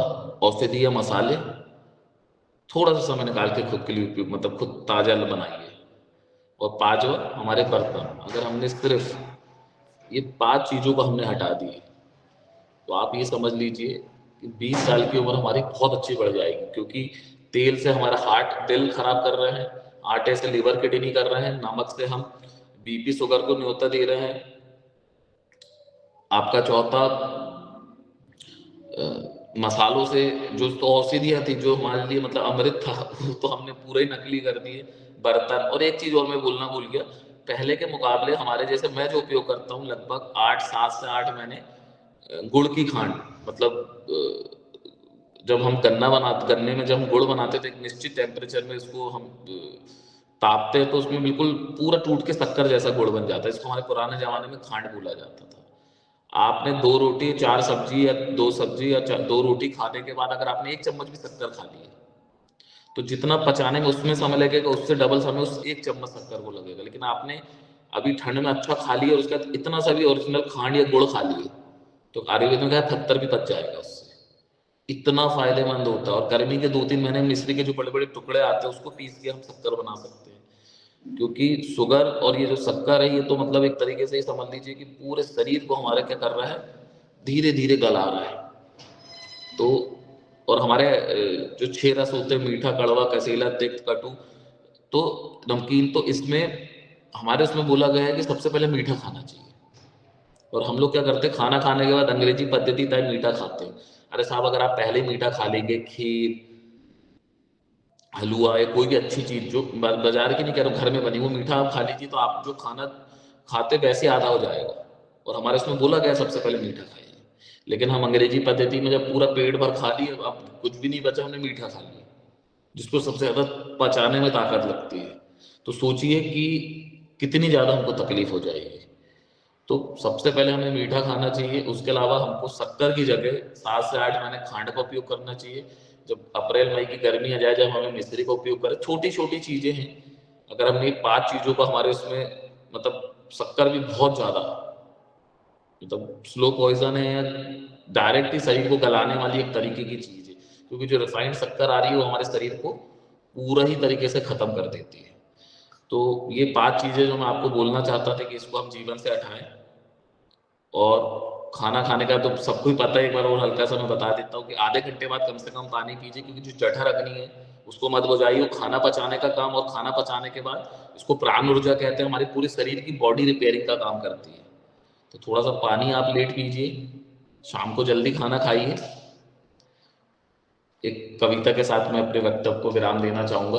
औषधि या मसाले, थोड़ा सा समय निकाल के खुद के लिए उपयोग, मतलब खुद ताजा बनाइए। और पांचवा हमारे बर्तन, अगर हमने सिर्फ ये 5 चीजों को हमने हटा दिए, तो आप ये समझ लीजिए कि 20 साल की उम्र हमारी बहुत अच्छी बढ़ जाएगी। क्योंकि तेल से हमारा हार्ट, दिल खराब कर रहे हैं, आटे से लीवर किडनी कर रहे हैं, नमक से हम बीपी शुगर को न्योता दे रहे हैं। आपका चौथा मसालों से, जो तो औषधियाँ थी जो हमारे लिए मतलब अमृत था, वो तो हमने पूरा ही नकली कर दिए। बर्तन, और एक चीज और मैं बोलना भूल गया, पहले के मुकाबले हमारे जैसे, मैं जो उपयोग करता हूँ लगभग 8 7 से 8 महीने गुड़ की खांड, मतलब जब हम गन्ने में जब हम गुड़ बनाते थे, एक निश्चित टेम्परेचर में इसको हम तापते हैं, तो उसमें बिल्कुल पूरा टूट के शक्कर जैसा गुड़ बन जाता है। इसको हमारे पुराने जमाने में खांड बोला जाता था। आपने 2 रोटी 4 सब्जी, या 2 सब्जी या 2 रोटी खाने के बाद अगर आपने 1 चम्मच भी शक्कर खा ली है, तो जितना पचाने में उसमें समय लगेगा, उससे डबल समय उस 1 चम्मच शक्कर को लगेगा। लेकिन आपने अभी ठंड में अच्छा खा लिया, और उसके बाद इतना सा भी ओरिजिनल खांड या गुड़ खा लिए, तो आयुर्वेद में क्या है, 78 भी पच जाएगा उससे। इतना फायदेमंद होता है। और गर्मी के 2 3 महीने मिश्री के जो बड़े बड़े टुकड़े आते हैं, उसको पीस के हम शक्कर बना सकते हैं। क्योंकि शुगर और ये जो शक्कर है, ये तो मतलब एक तरीके से ये समझ लीजिए कि पूरे शरीर को हमारे क्या कर रहा है, धीरे धीरे गला रहा है। तो और हमारे जो 6 रस होते हैं, मीठा, कड़वा, कसीला, तिक्त, कटु, तो नमकीन, तो इसमें हमारे उसमें बोला गया है कि सबसे पहले मीठा खाना चाहिए। और हम लोग क्या करते हैं, खाना खाने के बाद अंग्रेजी पद्धति टाइप मीठा खाते हैं। अरे साहब, अगर आप पहले ही मीठा खा लेंगे, खीर, हलवा या कोई भी अच्छी चीज जो बाजार की नहीं कह रहा हूँ, घर में बनी, वो मीठा आप खा लीजिए, तो आप जो खाना खाते वैसे आधा हो जाएगा। और हमारे इसमें बोला गया सबसे पहले मीठा खाइए। लेकिन हम अंग्रेजी पद्धति में जब पूरा पेट भर खा लिए, अब कुछ भी नहीं बचा, हमने मीठा खा लिया, जिसको सबसे ज्यादा पचाने में ताकत लगती है। तो सोचिए कि कितनी ज्यादा हमको तकलीफ हो जाएगी। तो सबसे पहले हमें मीठा खाना चाहिए। उसके अलावा हमको शक्कर की जगह 7 से 8 महीने खांड का उपयोग करना चाहिए। जब अप्रैल मई की गर्मी आ जाए, जब हमें मिश्री का उपयोग करें, छोटी छोटी चीजें हैं। अगर हमने 5 चीजों को हमारे उसमें, मतलब शक्कर भी बहुत ज्यादा, मतलब स्लो पॉइजन है, या डायरेक्ट ही शरीर को गलाने वाली एक तरीके की चीज है। क्योंकि जो रिफाइंड शक्कर आ रही है, वो हमारे शरीर को पूरा ही तरीके से खत्म कर देती है। तो ये 5 चीजें जो मैं आपको बोलना चाहता था कि इसको हम जीवन से हटाएं। और खाना खाने का तो सबको ही पता है, एक बार और हल्का सा मैं बता देता हूँ कि आधे घंटे बाद कम से कम पानी पीजिए, क्योंकि जो जठर अग्नि है उसको मत बुझाइए। खाना पचाने का काम, और खाना पचाने के बाद इसको प्राण ऊर्जा कहते हैं, हमारे पूरे शरीर की बॉडी रिपेयरिंग का काम करती है। तो थोड़ा सा पानी आप लेट पीजिए, शाम को जल्दी खाना खाइए। एक कविता के साथ मैं अपने वक्तव्य को विराम देना चाहूंगा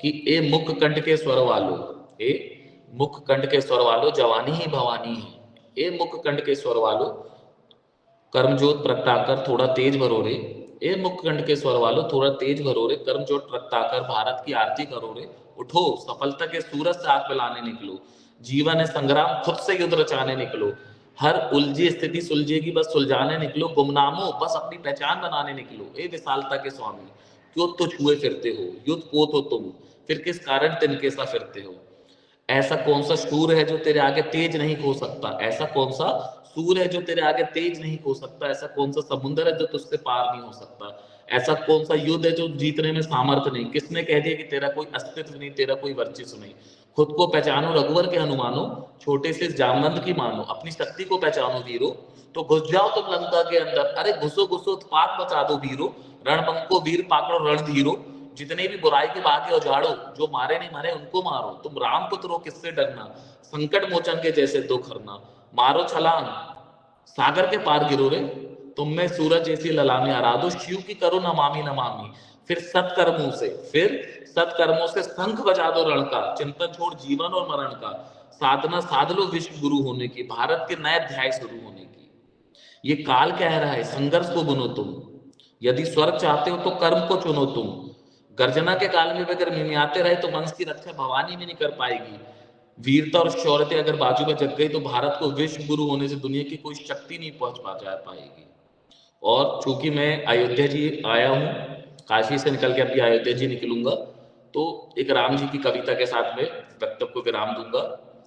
कि ए मुख कंठ के स्वर वालो, ए मुख कंठ के स्वर वालो, जवानी ही भवानी है। ए मुख कंठ के स्वर वालो, कर्मजोत प्रगटाकर थोड़ा तेज भरो रे। ए मुखकंठ के स्वर वालों, थोड़ा तेज भरो रे, कर्मजोत प्रगटाकर भारत की आरती करो रे। उठो, सफलता के सूरज से आग पिलाने निकलो। जीवन है संग्राम, खुद से युद्ध रचाने निकलो। हर उलझी स्थिति सुलझेगी, बस सुलझाने निकलो। गुमनामो, बस अपनी पहचान बनाने निकलो। ए विशालता के स्वामी, क्यों तुझ हुए फिरते हो, युद्ध पोत हो तुम, फिर किस कारण तिनके सा फिरते हो। ऐसा कौन सा सूर है जो तेरे आगे तेज नहीं खो सकता, ऐसा कौन सा सूर है जो तेरे आगे तेज नहीं खो सकता, ऐसा कौन सा समुंदर है जो तुझसे पार नहीं हो सकता, ऐसा कौन सा युद्ध है जो जीतने में सामर्थ्य नहीं। किसने कह दिया कि तेरा कोई अस्तित्व नहीं, तेरा कोई वर्चस्व नहीं। खुद को पहचानो रघुवर के हनुमानो, छोटे से जामवंत की मानो, अपनी शक्ति को पहचानो वीरो। तो घुस जाओ तुम लंका के अंदर, अरे घुसो घुसो उत्पात मचा दो वीरो। रणबंको वीर पाकड़ो रणधीरो, जितने भी बुराई के बागी उजाड़ो, जो मारे नहीं मारे उनको मारो। तुम राम पुत्र हो, किससे डरना, संकट मोचन के जैसे दुख हरना। मारो छलांग, सागर के पार गिरो रे, तुम में सूरज जैसी ललामी हरा दो। शिव की करो नमामि नमामि, फिर सत्कर्मों से शंख बजा दो रण का। चिंतन छोड़ जीवन और मरण का, साधना साध लो विश्व गुरु होने की, भारत के नए अध्याय शुरू होने की। ये काल कह रहा है, संघर्ष को बुनो तुम, यदि स्वर्ग चाहते हो तो कर्म को चुनो तुम। गर्जना के काल में भी अगर मिमियाते रहे तो वंश की रक्षा भवानी भी नहीं कर पाएगी। वीरता और शौर्यता अगर बाजू में जग गई तो भारत को विश्व गुरु होने से दुनिया की कोई शक्ति नहीं पहुंच पा जा पाएगी। और चूंकि मैं अयोध्या जी आया हूँ, काशी से निकल के अभी अयोध्या जी निकलूंगा, तो एक राम जी की कविता के साथ में वक्तव्य को विराम दूंगा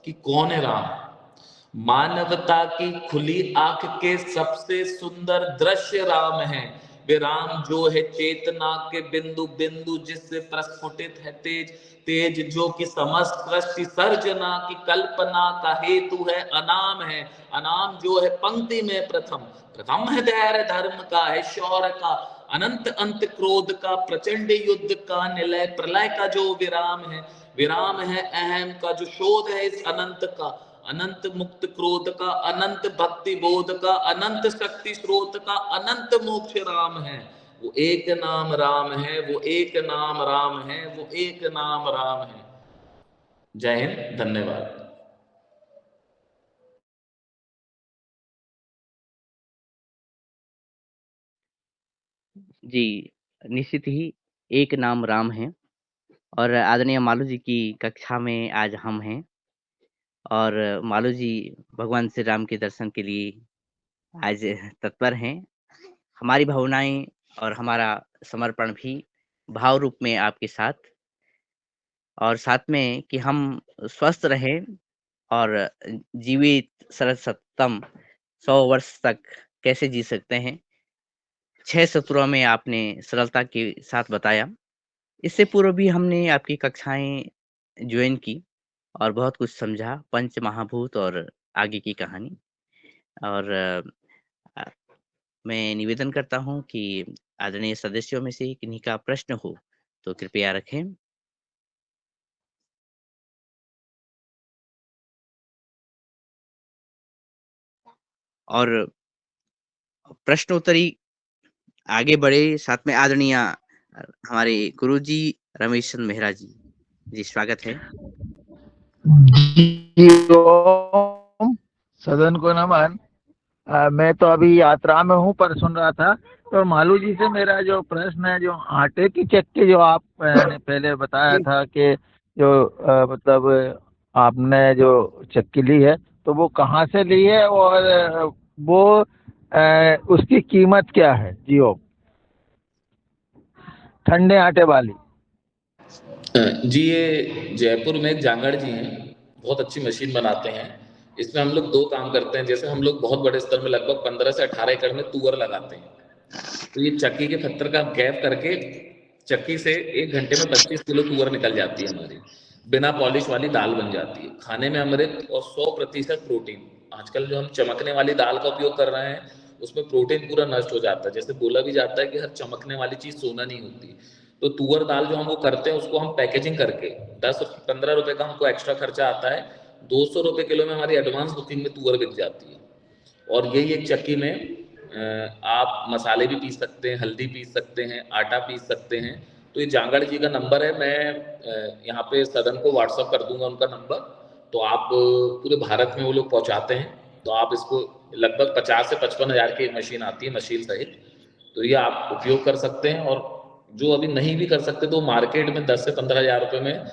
कि कौन है राम। मानवता की खुली आंख के सबसे सुंदर दृश्य राम है। वे राम जो है चेतना के बिंदु बिंदु, जिससे प्रस्फुटित है तेज तेज, जो कि समस्त सृष्टि सर्जना की कल्पना का हेतु है। अनाम है, अनाम जो है पंक्ति में प्रथम, प्रथम है धैर्य धर्म का, है शौर्य का, अनंत अंत क्रोध का, प्रचंड युद्ध का, निलय प्रलय का जो विराम है। विराम है अहम का, जो शोध है इस अनंत का, अनंत मुक्त क्रोध का, अनंत भक्ति बोध का, अनंत शक्ति स्रोत का, अनंत मोक्ष राम है। वो एक नाम राम है, वो एक नाम राम है, वो एक नाम राम है। जय हिंद, धन्यवाद। जी, निश्चित ही एक नाम राम है और आदरणीय मालू जी की कक्षा में आज हम हैं और मालू जी भगवान श्री राम के दर्शन के लिए आज तत्पर हैं। हमारी भावनाएँ और हमारा समर्पण भी भाव रूप में आपके साथ और साथ में कि हम स्वस्थ रहें और जीवित सरसत्तम 100 वर्ष तक कैसे जी सकते हैं। 6 सत्रों में आपने सरलता के साथ बताया। इससे पूर्व भी हमने आपकी कक्षाएँ जॉइन की। और बहुत कुछ समझा, पंच महाभूत और आगे की कहानी। और अ, मैं निवेदन करता हूँ कि आदरणीय सदस्यों में से किन्हीं का प्रश्न हो, तो कृपया रखें। और प्रश्नोत्तरी आगे बढ़े, साथ में आदरणीय हमारे गुरुजी रमेश चंद्र मेहरा जी। जी, स्वागत है। जी ओम, सदन को नमन। मैं तो अभी यात्रा में हूँ पर सुन रहा था। तो मालू जी से मेरा जो प्रश्न है, जो आटे की चक्की जो आप ने पहले बताया था कि जो मतलब आपने जो चक्की ली है तो वो कहाँ से ली है और वो उसकी कीमत क्या है? जी ओम, ठंडे आटे वाली। जी, ये जयपुर में एक जांगड़ जी हैं, बहुत अच्छी मशीन बनाते हैं। इसमें हम लोग 2 काम करते हैं, जैसे हम लोग बहुत बड़े स्तर में लगभग 15 से 18 एकड़ में तुअर लगाते हैं। तो ये चक्की के पत्थर का गैप करके चक्की से 1 घंटे में 25 किलो तुअर निकल जाती है हमारी। बिना पॉलिश वाली दाल बन जाती है। खाने में अमृत और 100% प्रोटीन। आजकल जो हम चमकने वाली दाल का उपयोग कर रहे हैं, उसमें प्रोटीन पूरा नष्ट हो जाता है। जैसे बोला भी जाता है कि हर चमकने वाली चीज़ सोना नहीं होती। तो तुअर दाल जो हम वो करते हैं, उसको हम पैकेजिंग करके 10-15 रुपए का हमको एक्स्ट्रा खर्चा आता है। 200 रुपए किलो में हमारी एडवांस बुकिंग में तुअर बिक जाती है। और यही एक चक्की में आप मसाले भी पीस सकते हैं, हल्दी पीस सकते हैं, आटा पीस सकते हैं। तो ये जांगड़ जी का नंबर है, मैं यहाँ पे सदन को व्हाट्सअप कर दूंगा उनका नंबर। तो आप पूरे भारत में वो लोग पहुँचाते हैं। तो आप इसको लगभग 50 से 55 हज़ार की मशीन आती है, मशीन सहित। तो ये आप उपयोग कर सकते हैं। और जो अभी नहीं भी कर सकते, तो मार्केट में 10 से 15 हज़ार रुपये में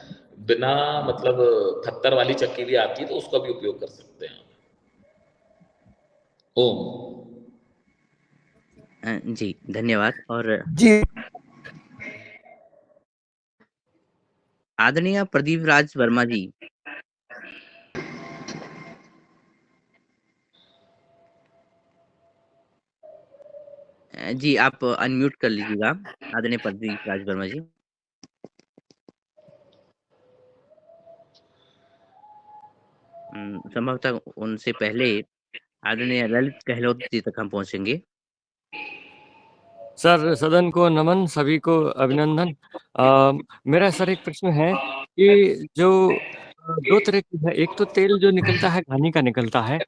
बिना मतलब पत्थर वाली चक्की भी आती है, तो उसका भी उपयोग कर सकते हैं। ओम। जी, धन्यवाद। और जी आदरणीय प्रदीप राज वर्मा जी। जी, आप अनम्यूट कर लीजिएगा, आदरणीय प्रदीप राज वर्मा जी। संभवतः उनसे पहले आदरणीय ललित गहलोत जी तक हम पहुँचेंगे। सर, सदन को नमन, सभी को अभिनंदन। मेरा सर एक प्रश्न है कि जो 2 तरह की है, एक तो तेल जो निकलता है घानी का निकलता है,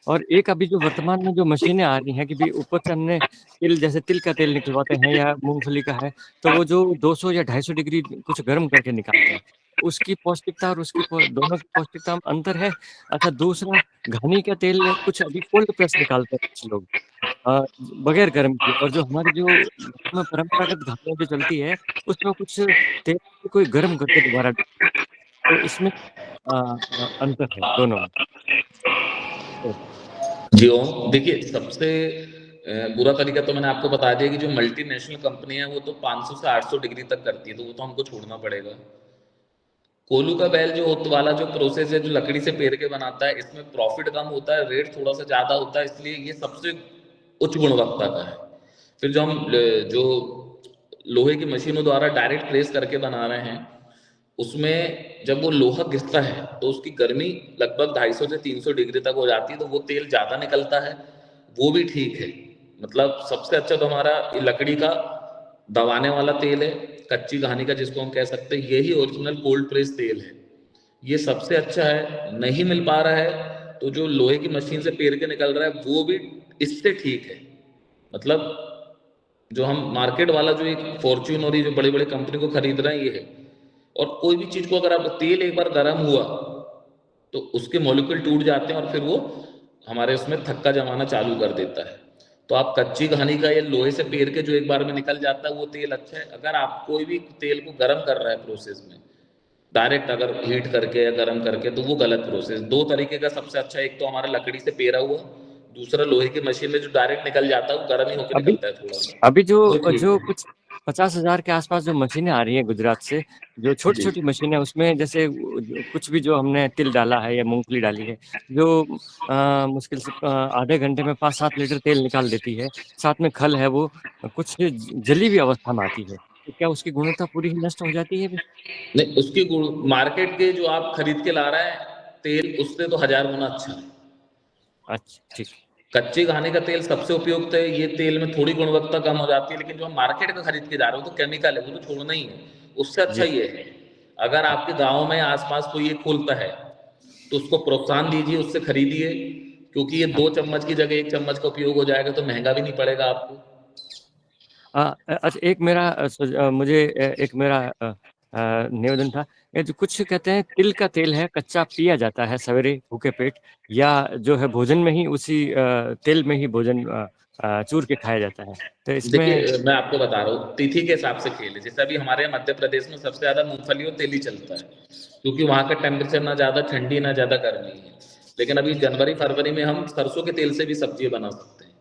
और एक अभी जो वर्तमान में जो मशीनें आ रही हैं कि भी ऊपर से हमने तिल, जैसे तिल का तेल निकलवाते हैं या मूंगफली का है, तो वो जो 200 या 250 डिग्री कुछ गर्म करके निकालते हैं, उसकी पौष्टिकता और उसकी दोनों की पौष्टिकता में अंतर है। अच्छा, दूसरा, घानी का तेल कुछ अभी कोल्ड प्रेस निकालते हैं कुछ लोग, बगैर गर्म किए, और जो हमारी जो में परंपरागत घानियां जो चलती है, उसमें कुछ तेल कोई गर्म करके दोबारा, तो इसमें अंतर है दोनों में। तो जी ओम, देखिए सबसे बुरा तरीका तो मैंने आपको बता दिया कि जो मल्टीनेशनल कंपनी है वो तो 500 से 800 डिग्री तक करती है, तो वो तो हमको छोड़ना पड़ेगा। कोलू का बैल जो वाला जो प्रोसेस है, जो लकड़ी से पेर के बनाता है, इसमें प्रॉफिट कम होता है, रेट थोड़ा सा ज़्यादा होता है, इसलिए ये सबसे उच्च गुणवत्ता का है। फिर जो हम जो लोहे की मशीनों द्वारा डायरेक्ट प्रेस करके बना रहे हैं, उसमें जब वो लोहा घिसता है तो उसकी गर्मी लगभग 250 से 300 डिग्री तक हो जाती है, तो वो तेल ज़्यादा निकलता है। वो भी ठीक है। मतलब सबसे अच्छा तो हमारा ये लकड़ी का दबाने वाला तेल है, कच्ची घानी का जिसको हम कह सकते हैं, यही ओरिजिनल कोल्ड प्रेस तेल है। ये सबसे अच्छा है। नहीं मिल पा रहा है तो जो लोहे की मशीन से पेर के निकल रहा है वो भी इससे ठीक है। मतलब जो हम मार्केट वाला जो एक फॉर्च्यून और ये जो बड़े बड़े कंपनी को खरीद रहे हैं, ये है। और कोई भी चीज को अगर आप तेल एक बार गर्म हुआ तो उसके मॉलिक्यूल टूट जाते हैं और फिर वो हमारे उसमें थक्का जमाना चालू कर देता है। तो आप कच्ची घानी का या लोहे से पेर के जो एक बार में निकल जाता है वो तेल अच्छा है। अगर आप कोई भी तेल को गर्म कर रहा है प्रोसेस में, डायरेक्ट अगर हीट करके या गर्म करके, तो वो गलत प्रोसेस। 2 तरीके का सबसे अच्छा, एक तो हमारा लकड़ी से पेरा हुआ, दूसरा लोहे की मशीन में जो डायरेक्ट निकल जाता है, वो गर्म ही होकर अभी निकलता है थोड़ा सा, अभी वो जो ठीक जो है। कुछ 50,000 के आसपास जो मशीनें आ रही हैं गुजरात से, जो छोटी जी। छोटी मशीनें, उसमें जैसे कुछ भी जो हमने तिल डाला है या मूंगफली डाली है, जो मुश्किल से आधे घंटे में 5-7 लीटर तेल निकाल देती है, साथ में खल है, वो कुछ जली हुई अवस्था में आती है। तो क्या उसकी गुणवत्ता पूरी ही नष्ट हो जाती है? नहीं, उसकी मार्केट के जो आप खरीद के ला रहे हैं तेल, उससे तो 1000 गुना अच्छा है। अच्छा, ठीक। कच्चे घानी का तेल सबसे उपयुक्त है। ये तेल में थोड़ी गुणवत्ता कम हो जाती है, लेकिन जो हम मार्केट का खरीद के जा रहे हो तो केमिकल है, वो तो छोड़ना ही है। उससे अच्छा जी। ये है, अगर आपके गांव में आसपास कोई ये खोलता है तो उसको प्रोत्साहन दीजिए, उससे खरीदिए, क्योंकि ये 2 चम्मच की जगह 1 चम्मच का उपयोग हो जाएगा तो महंगा भी नहीं पड़ेगा आपको। अच्छा, एक मेरा एक मेरा निवेदन था। ये जो कुछ कहते हैं तिल का तेल है, कच्चा पिया जाता है सवेरे भूखे पेट, या जो है भोजन में ही उसी तेल में ही भोजन चूर के खाया जाता है। तो इसमें देखिए, मैं आपको बता रहा हूँ, तिथि के हिसाब से खेल है। जैसे अभी हमारे यहाँ मध्य प्रदेश में सबसे ज़्यादा मूँगफली और तेल ही चलता है, क्योंकि वहाँ का टेम्परेचर ना ज़्यादा ठंडी ना ज़्यादा गर्मी है। लेकिन अभी जनवरी-फरवरी में हम सरसों के तेल से भी सब्ज़ी बना सकते हैं।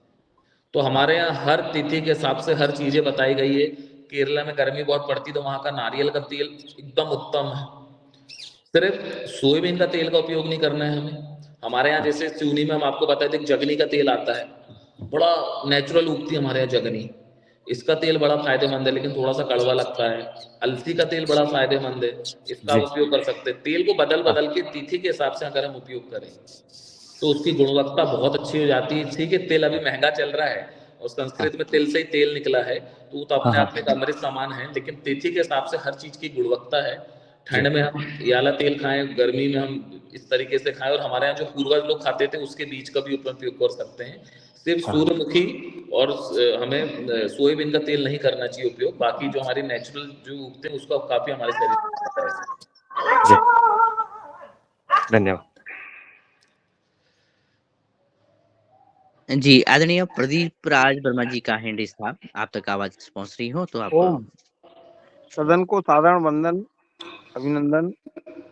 तो हमारे यहाँ हर तिथि के हिसाब से हर चीज़ें बताई गई है। केरला में गर्मी बहुत पड़ती है तो वहाँ का नारियल का तेल एकदम उत्तम है। सिर्फ सोयाबीन का तेल का उपयोग नहीं करना है हमें। हमारे यहाँ जैसे चूनी में हम आपको बताए थे, जगनी का तेल आता है, बड़ा नेचुरल उगती है हमारे यहाँ जगनी। इसका तेल बड़ा फायदेमंद है, लेकिन थोड़ा सा कड़वा लगता है। अलसी का तेल बड़ा फायदेमंद है, इसका आप जी। उपयोग कर सकते हैं। तेल को बदल हाँ, बदल के तिथि के हिसाब से अगर हम उपयोग करें तो उसकी गुणवत्ता बहुत अच्छी हो जाती है। ठीक है, तेल अभी महंगा चल रहा है और हाँ, संस्कृत में तिल से ही तेल निकला है, तो वो तो हाँ, अपने हाँ, आप में एक अमृत समान है। लेकिन तिथि के हिसाब से हर चीज़ की गुणवत्ता है। जी, ठंड में हम ये वाला तेल खाएं, गर्मी में हम इस तरीके से खाएं, और हमारे यहाँ जो पूर्वज लोग खाते थे उसके बीज का भी उपयोग कर सकते हैं। सिर्फ हाँ, सूर्यमुखी और हमें सोयाबीन का तेल नहीं करना चाहिए उपयोग। बाकी जो हमारे नेचुरल जो उगते हैं उसका काफ़ी हमारे शरीर में फायदा है। जी, धन्यवाद। जी, आदरणीय प्रदीप राज वर्मा जी का हैंड रेज़ था। आप तक आवाज़ पहुँच रही हो तो आप ओम सदन को साधारण वंदन, अभिनंदन,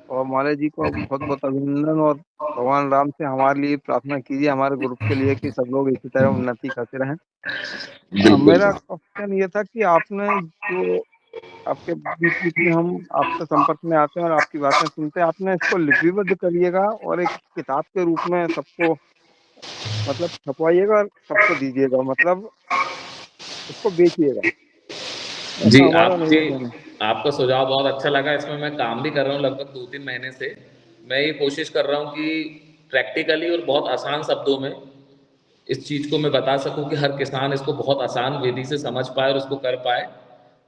और माले जी को बहुत-बहुत अभिनंदन, और भगवान राम से हमारे लिए प्रार्थना कीजिए, हमारे ग्रुप के लिए, कि सब लोग इसी तरह उन्नति करते रहें। मेरा बिल्कुल। क्वेश्चन ये था कि आपने जो आपके बीच-बीच में हम आपसे संपर्क में आते हैं और आपकी बातें सुनते हैं, आपने इसको लिपिबद्ध करिएगा और एक किताब के रूप में सबको मतलब छपवाइएगा और सबको दीजिएगा, मतलब उसको बेचिएगा। जी, ऐसा हमारा आपके निवेदन है। आपका सुझाव बहुत अच्छा लगा। इसमें मैं काम भी कर रहा हूँ लगभग 2-3 महीने से। मैं ये कोशिश कर रहा हूँ कि प्रैक्टिकली और बहुत आसान शब्दों में इस चीज़ को मैं बता सकूँ कि हर किसान इसको बहुत आसान विधि से समझ पाए और उसको कर पाए।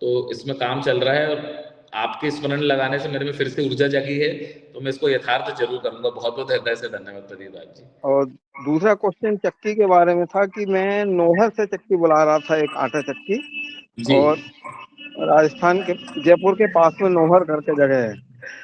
तो इसमें काम चल रहा है, और आपके स्मरण लगाने से मेरे में फिर से ऊर्जा जगी है, तो मैं इसको यथार्थ ज़रूर करूँगा। बहुत-बहुत हृदय से धन्यवाद प्रदीप राज जी। और दूसरा क्वेश्चन चक्की के बारे में था कि मैं नौहर से चक्की बुला रहा था, एक आटा चक्की, जी। और राजस्थान के जयपुर के पास में नौहर करके जगह है,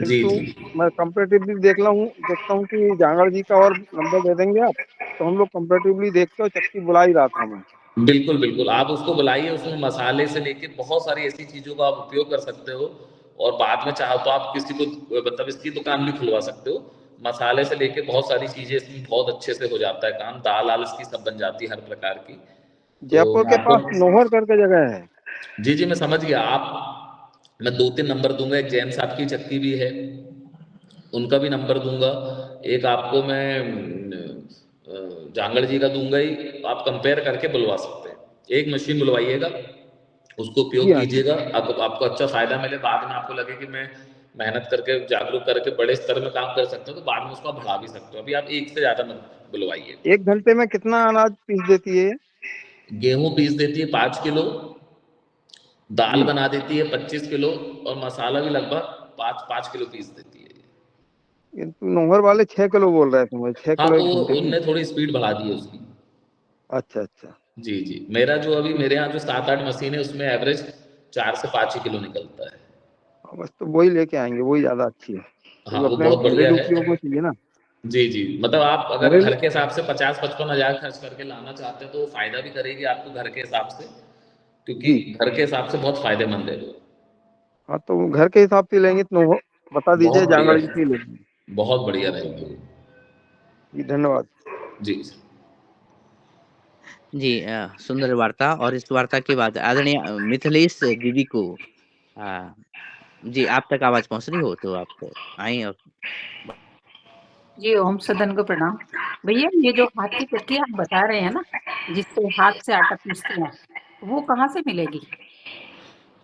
जी, किंतु जी। मैं कंपेरेटिवली देखता हूँ कि जांगड़ जी का और नंबर दे देंगे आप, तो हम लोग कंपेरेटिवली देख के चक्की बुला ही रहा था मैं। बिल्कुल, बिल्कुल। आप उसको बुलाइए, उसमें मसाले से लेके बहुत सारी ऐसी चीज़ों का आप उपयोग कर सकते हो, और बाद में चाहो तो आप किसी को मतलब इसकी दुकान भी खुलवा सकते हो। मसाले से लेके बहुत सारी चीज़ें इसमें बहुत अच्छे से हो जाता है काम। दाल-वाल इसकी सब बन जाती है हर प्रकार की। तो जयपुर मैं के आपको पास नौहर करके जगह है। जी, जी, मैं समझ गया। मैं 2-3 नंबर दूँगा। एक जैन साहब की चक्की भी है, उनका भी नंबर दूँगा। एक आपको मैं जांगड़ जी का दूँगा ही, आप कंपेयर करके बुलवा सकते हैं। एक मशीन बुलवाइएगा, उसको जी उपयोग हाँ जी। कीजिएगा, आपको अच्छा फ़ायदा मिले। बाद में आपको लगे कि मैं मेहनत करके, जागरूक करके बड़े स्तर में काम कर सकता हूँ, तो बाद में उसको आप बढ़ा भी सकते हो। अभी आप एक से ज़्यादा मत बुलवाइए। 1 घंटे में कितना अनाज पीस देती है ये? गेहूँ पीस देती है 5 किलो, दाल जी, बना देती है 25 किलो, और मसाला भी लगभग 5-5 किलो पीस देती है। किंतु नौहर वाले 6 किलो बोल रहे थे मुझे, 6 हाँ, किलो तो 1 घंटे में। उनने थोड़ी स्पीड बढ़ा दी है उसकी। अच्छा, अच्छा। जी, जी। मेरा जो अभी मेरे यहाँ जो 7-8 मशीन है उसमें एवरेज 4 से 5 ही किलो निकलता है। हाँ, बस तो वही लेके आएँगे, वही ज़्यादा अच्छी है। हाँ, क्योंकि वो अपने बहुत बढ़िया घरेलू है। उपयोग में चाहिए ना। जी, जी। मतलब आप अगर घरेलू घर के हिसाब से 50-55 हज़ार खर्च करके लाना चाहते हैं तो वो फ़ायदा भी करेगी आपको घर के हिसाब से, क्योंकि जी। घर के हिसाब से बहुत फ़ायदेमंद है वो। हाँ, तो घर के हिसाब से लेंगे तो बता दीजिए, बहुत बढ़िया जांगड़ जी है, की ले लेंगे। बहुत बढ़िया रहेगी वो। जी, धन्यवाद। जी। जी सुंदर वार्ता, और इस वार्ता के बाद आदरणीय मिथिलेश दीदी को अ, जी आप तक आवाज़ पहुँच रही हो तो आप आएँ और जी, ओम सदन को प्रणाम। भैया ये जो हाथ की चक्की आप बता रहे हैं ना, जिससे हाथ से आटा पीसते हैं, वो कहाँ से मिलेगी?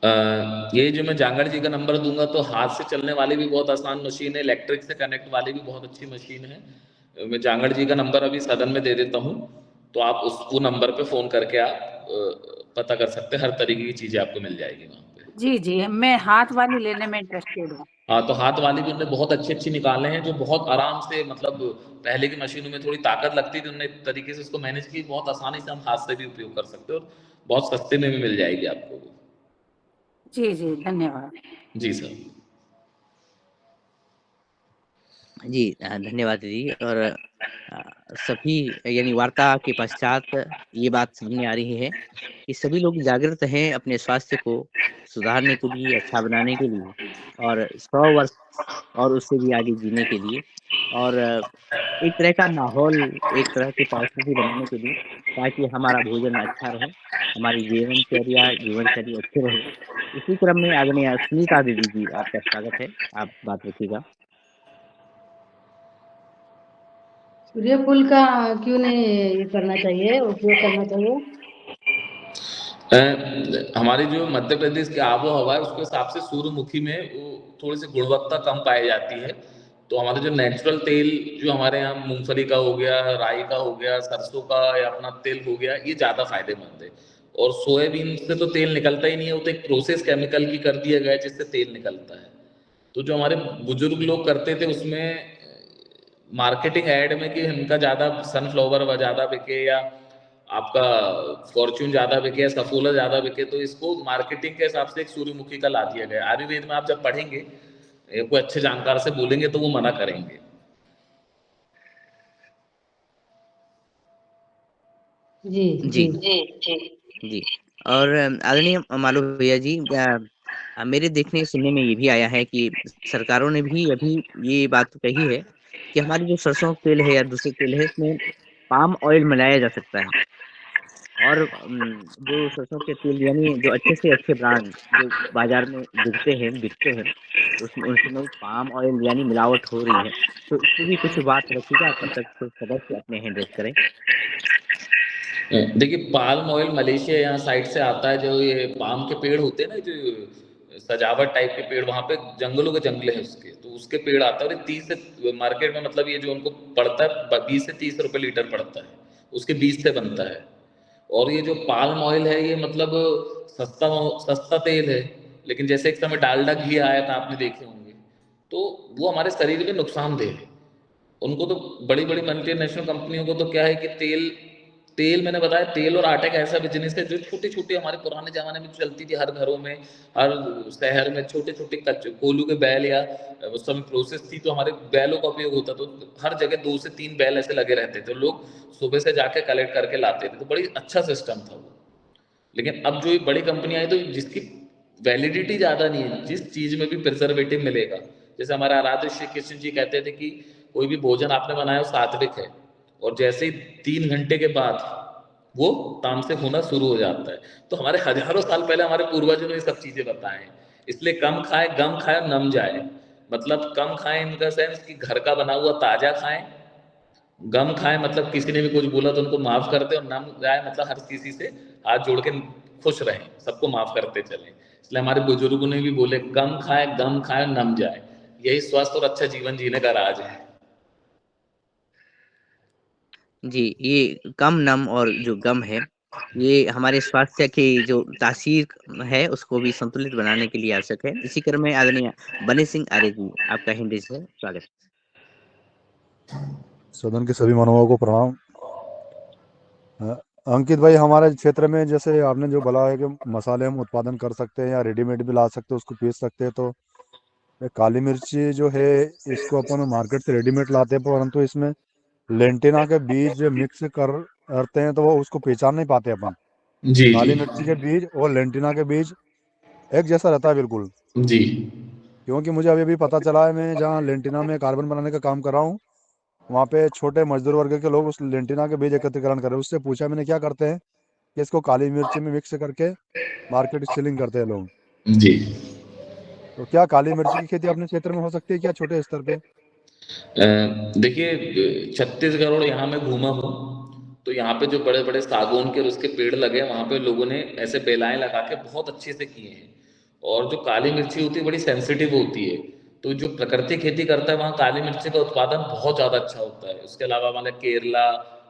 ये जो मैं जांगड़ जी का नंबर दूंगा तो हाथ से चलने वाली भी बहुत आसान मशीन है, इलेक्ट्रिक से कनेक्ट वाली भी बहुत अच्छी मशीन है। मैं जांगड़ जी का नंबर अभी सदन में दे देता हूँ, तो आप वो नंबर पे फोन करके आप पता कर सकते हैं, हर तरीके की चीजें आपको मिल जाएगी वहाँ पे। जी जी, मैं हाथ वाली लेने में इंटरेस्टेड हूँ। हाँ, तो हाथ वाली भी उन्होंने बहुत अच्छी अच्छी निकाले हैं, जो बहुत आराम से, मतलब पहले की मशीनों में थोड़ी ताकत लगती थी, उन्होंने एक तरीके से उसको मैनेज की, बहुत आसानी से हम हाथ से भी उपयोग कर सकते हो और बहुत सस्ते में भी मिल जाएगी आपको। जी जी, धन्यवाद। जी सर। जी धन्यवाद दीदी। और सभी यानी वार्ता के पश्चात ये बात सामने आ रही है कि सभी लोग जागृत हैं अपने स्वास्थ्य को सुधारने के लिए, अच्छा बनाने के लिए और 100 वर्ष और उससे भी आगे जीने के लिए और एक तरह का माहौल, एक तरह की परिस्थिति बनाने के लिए, ताकि हमारा भोजन अच्छा रहे, हमारी जीवनशैली अच्छी रहे। इसी क्रम में आदरणीय सुनीता दीदी जी, आपका स्वागत है। आप बात रखिएगा। सूर्यफूल का क्यों नहीं ये करना चाहिए, उपयोग करना चाहिए? हमारी जो मध्य प्रदेश की आबो हवा है उसके हिसाब से सूर्यमुखी में वो थोड़ी सी गुणवत्ता कम पाई जाती है। तो हमारे जो नेचुरल तेल जो हमारे यहाँ मूंगफली का हो गया, राई का हो गया, सरसों का या अपना तेल हो गया, ये ज़्यादा फायदेमंद है। और सोयाबीन से तो तेल निकलता ही नहीं है, वो तो एक प्रोसेस केमिकल की कर दिया गया है जिससे तेल निकलता है। तो जो हमारे बुजुर्ग लोग करते थे उसमें मार्केटिंग ऐड में कि इनका ज़्यादा सनफ्लावर ज़्यादा बिके या आपका फॉर्च्यून ज़्यादा बिके या सफोला ज़्यादा बिके, तो इसको मार्केटिंग के हिसाब से एक सूर्यमुखी का ला दिया गया। आयुर्वेद में आप जब पढ़ेंगे, कोई अच्छे जानकार से बोलेंगे तो वो मना करेंगे। जी जी जी। जी। और आदरणीय मालूम भैया जी, मेरे देखने सुनने में ये भी आया है कि सरकारों ने भी अभी ये बात कही है कि हमारी जो सरसों का तेल है या दूसरे तेल है, इसमें पाम ऑयल मिलाया जा सकता है। और जो सरसों के तेल यानी जो अच्छे से अच्छे ब्रांड जो बाजार में बिकते हैं, उसमें उनमें पाम ऑयल यानी मिलावट हो रही है। तो इस पे भी कुछ बात रखिएगा, तब तक कुछ सदस्य अपने हैंड रेज़ करें। देखिए, पाल्म ऑयल मलेशिया यहाँ साइड से आता है। जो ये पाम के पेड़ होते हैं ना, जो सजावट टाइप के पेड़, वहाँ पे जंगलों के जंगल है उसके, तो उसके पेड़ आता है। और ये 30 से मार्केट में, मतलब ये जो उनको पड़ता है 20 से 30 रुपए लीटर पड़ता है, उसके बीज से बनता है। और ये जो पाल्म ऑयल है, ये मतलब सस्ता सस्ता तेल है, लेकिन जैसे एक समय डालडा घी आया था, आपने देखे होंगे, तो वो हमारे शरीर में नुकसानदेह है। उनको तो बड़ी बड़ी मल्टीनेशनल कंपनियों को तो क्या है कि तेल तेल मैंने बताया, तेल और आटे का ऐसा बिजनेस है जो छोटी छोटी, हमारे पुराने जमाने में चलती थी हर घरों में, हर शहर में छोटे छोटे कच्चे कोलू के बैल, या उस समय प्रोसेस थी तो हमारे बैलों का उपयोग होता, तो हर जगह 2 से 3 बैल ऐसे लगे रहते थे, लोग सुबह से जाके कलेक्ट करके लाते थे, तो बड़ी अच्छा सिस्टम था वो। लेकिन अब जो ये बड़ी कंपनी आई, तो जिसकी वैलिडिटी ज़्यादा नहीं है, जिस चीज़ में भी प्रिजर्वेटिव मिलेगा, जैसे हमारे आराध्य श्री कृष्ण जी कहते थे कि कोई भी भोजन आपने बनाया वो सात्विक है, और जैसे ही 3 घंटे के बाद वो तामसिक होना शुरू हो जाता है। तो हमारे हजारों साल पहले हमारे पूर्वजों ने ये सब चीज़ें बताए हैं। इसलिए कम खाएं, गम खाएं, नम जाए। मतलब कम खाएं इन द सेंस कि घर का बना हुआ ताज़ा खाएं, गम खाएं मतलब किसी ने भी कुछ बोला तो उनको माफ कर दे, और नम जाए मतलब हर किसी से हाथ जोड़ के खुश रहें, सबको माफ करते चलें। इसलिए हमारे बुजुर्गों ने भी बोले, कम खाए, गम खाए, नम जाए। यही स्वस्थ और अच्छा जीवन जीने का राज है। जी, ये कम, नम और जो गम है, ये हमारे स्वास्थ्य की जो तासीर है, उसको भी संतुलित बनाने के लिए आवश्यक है। इसी क्रम में आदरणीय बने सिंह आर्य जी, आपका हिंदी से स्वागत। सदन के सभी मानवों को प्रणाम। अंकित भाई, हमारे क्षेत्र में जैसे आपने जो बोला है कि मसाले हम उत्पादन कर सकते हैं या रेडीमेड भी ला सकते हैं, उसको पीस सकते हैं, तो ये काली मिर्ची जो है, इसको अपन मार्केट से रेडीमेड लाते हैं, परंतु इसमें लेंटिना के बीज मिक्स करते हैं, तो वो उसको पहचान नहीं पाते अपन। जी जी काली मिर्ची के बीज और लेंटिना के बीज एक जैसा रहता है बिल्कुल। जी। क्योंकि मुझे अभी अभी पता चला है, मैं जहाँ लेंटिना में कार्बन बनाने का काम कर रहा हूँ, वहाँ पे छोटे मजदूर वर्ग के लोग उस लेंटिना के बीज एकत्रीकरण कर रहे हैं। उससे पूछा मैंने, क्या करते हैं कि इसको काली मिर्ची में मिक्स करके मार्केट सेलिंग करते हैं लोग। जी। तो क्या काली मिर्ची की खेती अपने क्षेत्र में हो सकती है क्या, छोटे स्तर पे? देखिए, 36 करोड़ यहाँ मैं घूमा हूँ, तो यहाँ पे जो बड़े बड़े सागौन के और उसके पेड़ लगे हैं, वहाँ पे लोगों ने ऐसे बेलाएं लगा के बहुत अच्छे से किए हैं। और जो काली मिर्ची होती है बड़ी सेंसिटिव होती है, तो जो प्राकृतिक खेती करता है वहाँ काली मिर्ची का उत्पादन बहुत ज़्यादा अच्छा होता है। उसके अलावा हमारे केरला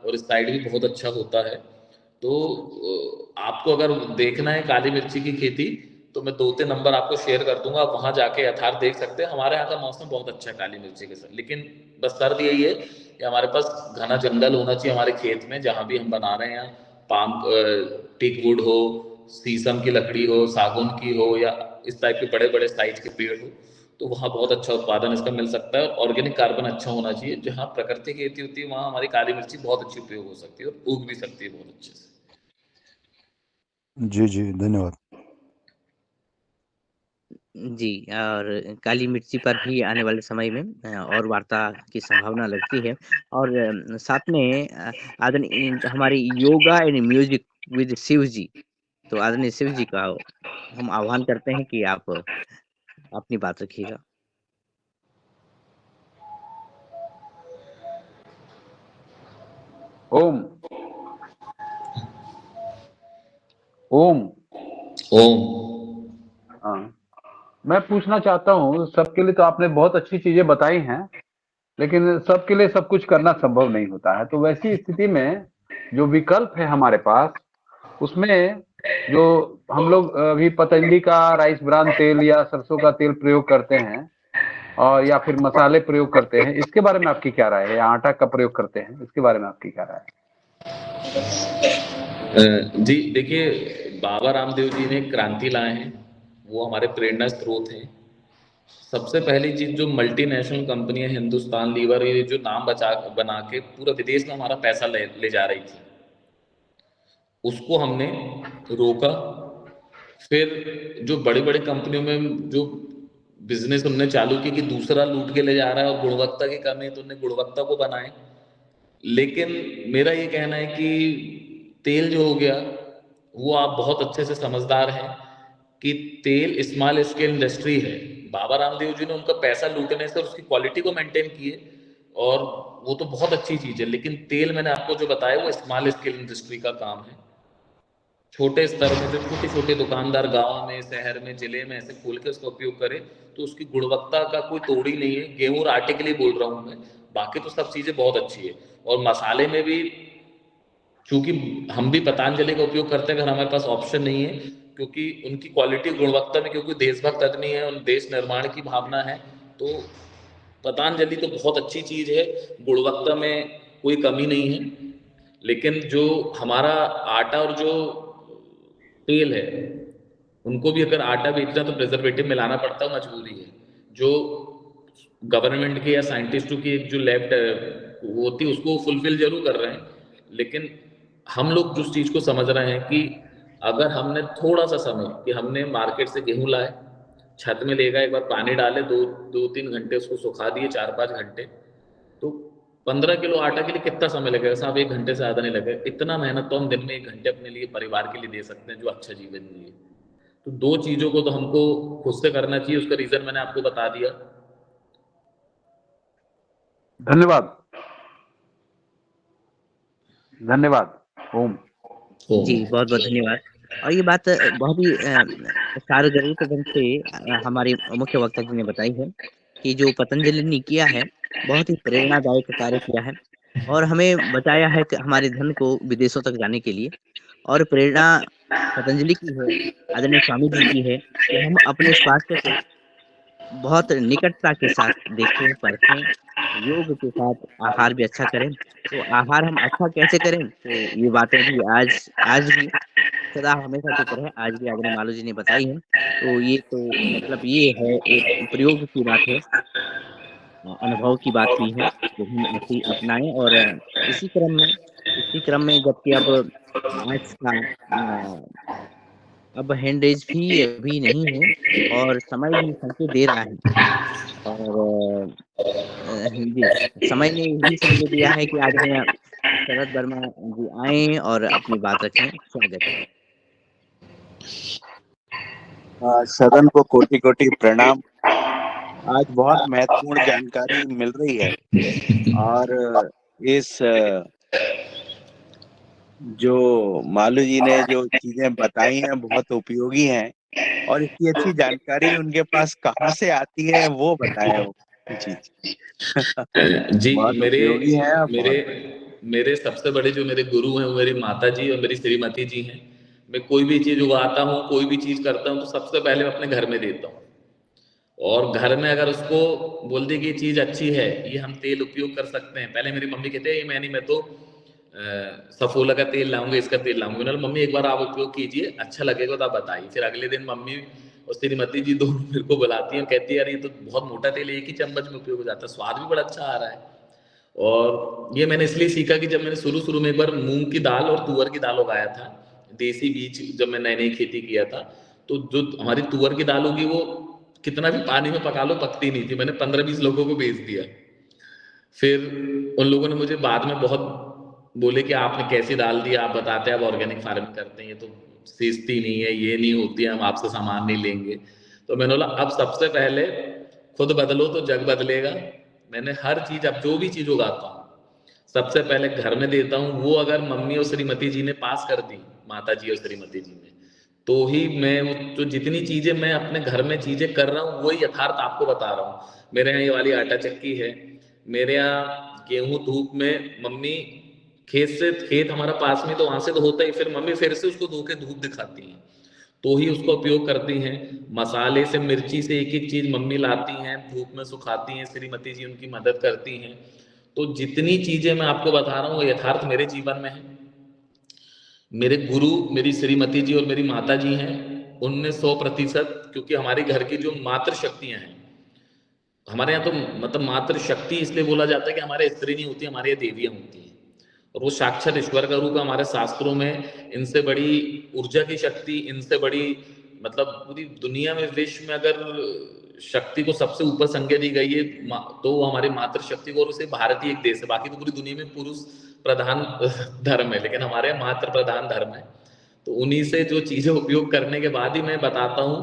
और इस साइड भी बहुत अच्छा होता है। तो आपको अगर देखना है काली मिर्ची की खेती, तो मैं 2-3 नंबर आपको शेयर कर दूंगा, आप वहाँ जाके यथार्थ देख सकते हैं। हमारे यहाँ का मौसम बहुत अच्छा है काली मिर्ची के साथ, लेकिन बस शर्त यही है कि हमारे पास घना जंगल होना चाहिए हमारे खेत में, जहाँ भी हम बना रहे हैं। पाम टीक वुड हो, शीशम की लकड़ी हो, सागौन की हो, या इस टाइप के बड़े बड़े साइज के पेड़ हो, तो वहाँ बहुत अच्छा उत्पादन इसका मिल सकता है। और ऑर्गेनिक कार्बन अच्छा होना चाहिए। जहाँ प्राकृतिक खेती होती है वहाँ हमारी काली मिर्ची बहुत अच्छी उपयोग हो सकती है और उग भी सकती है बहुत अच्छे से। जी जी, धन्यवाद। जी, और काली मिर्ची पर भी आने वाले समय में और वार्ता की संभावना लगती है। और साथ में आदरणीय हमारी yoga and music with Shiv ji, तो आदरणीय शिव जी का हम आह्वान करते हैं कि आप अपनी बात रखिएगा। ओम ओम। ओम। हाँ, मैं पूछना चाहता हूँ, सबके लिए तो आपने बहुत अच्छी चीजें बताई हैं, लेकिन सबके लिए सब कुछ करना संभव नहीं होता है। तो वैसी स्थिति में जो विकल्प है हमारे पास, उसमें जो हम लोग अभी पतंजलि का राइस ब्रान तेल या सरसों का तेल प्रयोग करते हैं, और या फिर मसाले प्रयोग करते हैं, इसके बारे में आपकी क्या राय है? या आटा का प्रयोग करते हैं, इसके बारे में आपकी क्या राय है? जी देखिए, बाबा रामदेव जी ने क्रांति लाए हैं, वो हमारे प्रेरणा स्रोत हैं। सबसे पहली चीज, जो मल्टीनेशनल कंपनी है हिंदुस्तान लीवर, ये जो नाम बना के पूरा विदेश में हमारा पैसा ले जा रही थी, उसको हमने रोका। फिर जो बड़ी बड़ी कंपनियों में जो बिजनेस उनने चालू की कि दूसरा लूट के ले जा रहा है और गुणवत्ता की कमी है, तो उन्हें गुणवत्ता को बनाए। लेकिन मेरा ये कहना है कि तेल जो हो गया, वो आप बहुत अच्छे से समझदार हैं कि तेल स्मॉल स्केल इंडस्ट्री है। बाबा रामदेव जी ने उनका पैसा लूटने से उसकी क्वालिटी को मेंटेन किए, और वो तो बहुत अच्छी चीज है। लेकिन तेल मैंने आपको जो बताया वो स्मॉल स्केल इंडस्ट्री का काम है। छोटे स्तर में जो छोटे छोटे दुकानदार गांव में, शहर में, जिले में ऐसे खोल के उसका उपयोग करें, तो उसकी गुणवत्ता का कोई तोड़ ही नहीं है। गेहूं और आटे के लिए बोल रहा हूं मैं, बाकी तो सब चीजें बहुत अच्छी है। और मसाले में भी, चूंकि हम भी पतंजलि का उपयोग करते हैं अगर हमारे पास ऑप्शन नहीं है, क्योंकि उनकी क्वालिटी गुणवत्ता में, क्योंकि देशभक्त आदमी है, उन देश निर्माण की भावना है, तो पतंजलि तो बहुत अच्छी चीज है, गुणवत्ता में कोई कमी नहीं है। लेकिन जो हमारा आटा और जो तेल है, उनको भी अगर आटा बेचना तो प्रिजर्वेटिव मिलाना पड़ता है, मजबूरी है। जो गवर्नमेंट की या साइंटिस्टों की एक जो लैब होती है उसको फुलफिल जरूर कर रहे हैं। लेकिन हम लोग जिस चीज को समझ रहे हैं कि अगर हमने थोड़ा सा समय, कि हमने मार्केट से गेहूं लाए, छत में ले गए, एक बार पानी डाले, 2-3 घंटे उसको सुखा दिए, 4-5 घंटे, तो 15 किलो आटा के लिए कितना समय लगेगा साहब? 1 घंटे से ज्यादा नहीं लगेगा। इतना मेहनत तो हम दिन में 1 घंटे अपने लिए, परिवार के लिए दे सकते हैं, जो अच्छा जीवन जिए। तो दो चीजों को तो हमको खुद से करना चाहिए। उसका रीजन मैंने आपको बता दिया। धन्यवाद। धन्यवाद। ओम। जी, बहुत-बहुत धन्यवाद। और ये बात बहुत ही सारगर्भित ढंग से हमारे मुख्य वक्ता जी ने बताई है कि जो पतंजलि ने किया है, बहुत ही प्रेरणादायक कार्य किया है और हमें बचाया है कि हमारे धन को विदेशों तक जाने के लिए। और प्रेरणा पतंजलि की है, आदरणीय स्वामी जी की है कि हम अपने स्वास्थ्य को बहुत निकटता के साथ देखें, परखें, योग के साथ आहार भी अच्छा करें। तो आहार हम अच्छा कैसे करें? तो ये बातें भी आज भी सदा हमेशा की तरह आज भी आदरणीय मालू जी ने बताई हैं। तो ये तो मतलब ये है, एक प्रयोग की बात है, अनुभव की बात हुई है, जो हम ऐसे ही अपनाएँ। और इसी क्रम में जबकि अब आज का अब हैंड-रेज़ भी अभी नहीं है और समय भी संकेत दे रहा है। और जी, समय ने यही संकेत दिया है कि आदरणीय शरद वर्मा जी आएँ और अपनी बात रखें। स्वागत है। सदन को कोटि कोटि प्रणाम। आज बहुत महत्वपूर्ण जानकारी मिल रही है, और इस जो मालू जी ने जो चीजें बताई हैं बहुत उपयोगी हैं। और इतनी अच्छी जानकारी उनके पास कहाँ से आती है वो बताएं वो। जी जी बहुत मेरे उपयोगी है आप मेरे मेरे सबसे बड़े जो मेरे गुरु हैं वो मेरी माता जी और मेरी श्रीमती जी हैं। मैं कोई भी चीज़ उगाता हूँ, कोई भी चीज़ करता हूँ तो सबसे पहले मैं अपने घर में देता हूँ। और घर में अगर उसको बोल दी कि ये चीज़ अच्छी है, ये हम तेल उपयोग कर सकते हैं। पहले मेरी मम्मी कहते हैं, "ये मैं तो सफोला का तेल लाऊँगी, इसका तेल लाऊँगी।" मैंने बोला, "मम्मी एक बार आप उपयोग कीजिए, अच्छा लगेगा तो आप बताइए।" फिर अगले दिन मम्मी और श्रीमती जी दोनों मेरे को बुलाती हैं और कहती है, "यार ये तो बहुत मोटा तेल है, एक ही चम्मच में उपयोग हो जाता है, स्वाद भी बड़ा अच्छा आ रहा है।" और ये मैंने इसलिए सीखा कि जब मैंने शुरू-शुरू में एक बार मूँग की दाल और तुअर की दाल उगाया था, देसी बीज जब मैं नई-नई खेती किया था, तो जो हमारी तुअर की दाल होगी वो कितना भी पानी में पका लो पकती नहीं थी। मैंने 15-20 लोगों को बेच दिया। फिर उन लोगों ने मुझे बाद में बहुत बोले कि आपने कैसी दाल दी, आप बताते हैं आप ऑर्गेनिक फार्मिंग करते हैं, ये तो सींचती नहीं है, ये नहीं होती है, हम आपसे सामान नहीं लेंगे। तो मैंने बोला अब सबसे पहले खुद बदलो तो जग बदलेगा। मैंने हर चीज़ अब जो भी चीज़ उगाता हूँ, सबसे पहले घर में देता हूँ। वो अगर मम्मी और श्रीमती जी ने पास कर दी, माता जी और श्रीमती जी ने, तो ही मैं वो जो जितनी चीज़ें मैं अपने घर में चीज़ें कर रहा हूँ, वही यथार्थ आपको बता रहा हूँ। मेरे यहाँ ये वाली आटा चक्की है, मेरे यहाँ गेहूँ धूप में मम्मी खेत हमारा पास में, तो वहाँ से तो होता ही, फिर मम्मी फिर से उसको धो के धूप दिखाती हैं, तो ही उसका उपयोग करती हैं। मसाले से, मिर्ची से एक-एक चीज़ मम्मी लाती हैं, धूप में सुखाती हैं, श्रीमती जी उनकी मदद करती हैं। तो जितनी चीज़ें मैं आपको बता रहा हूँ, वो यथार्थ मेरे जीवन में है। मेरे गुरु मेरी श्रीमती जी और मेरी माता जी हैं, उनने 100%, क्योंकि हमारे घर की जो मातृ शक्तियाँ हैं, हमारे यहाँ तो मतलब मातृ शक्ति इसलिए बोला जाता है कि हमारे स्त्री नहीं होती, हमारे यहाँ देवियाँ होती हैं। और वो साक्षात ईश्वर का रूप है। हमारे शास्त्रों में इनसे बड़ी ऊर्जा की शक्ति, इनसे बड़ी मतलब पूरी दुनिया में, विश्व में अगर शक्ति को सबसे ऊपर संज्ञा दी गई है तो वो हमारी मातृ शक्ति को, और उसे भारतीय एक देश है। बाकी तो पूरी दुनिया में पुरुष प्रधान धर्म है, लेकिन हमारे यहाँ मातृ प्रधान धर्म है। तो उन्हीं से जो चीज़ें उपयोग करने के बाद ही मैं बताता हूँ,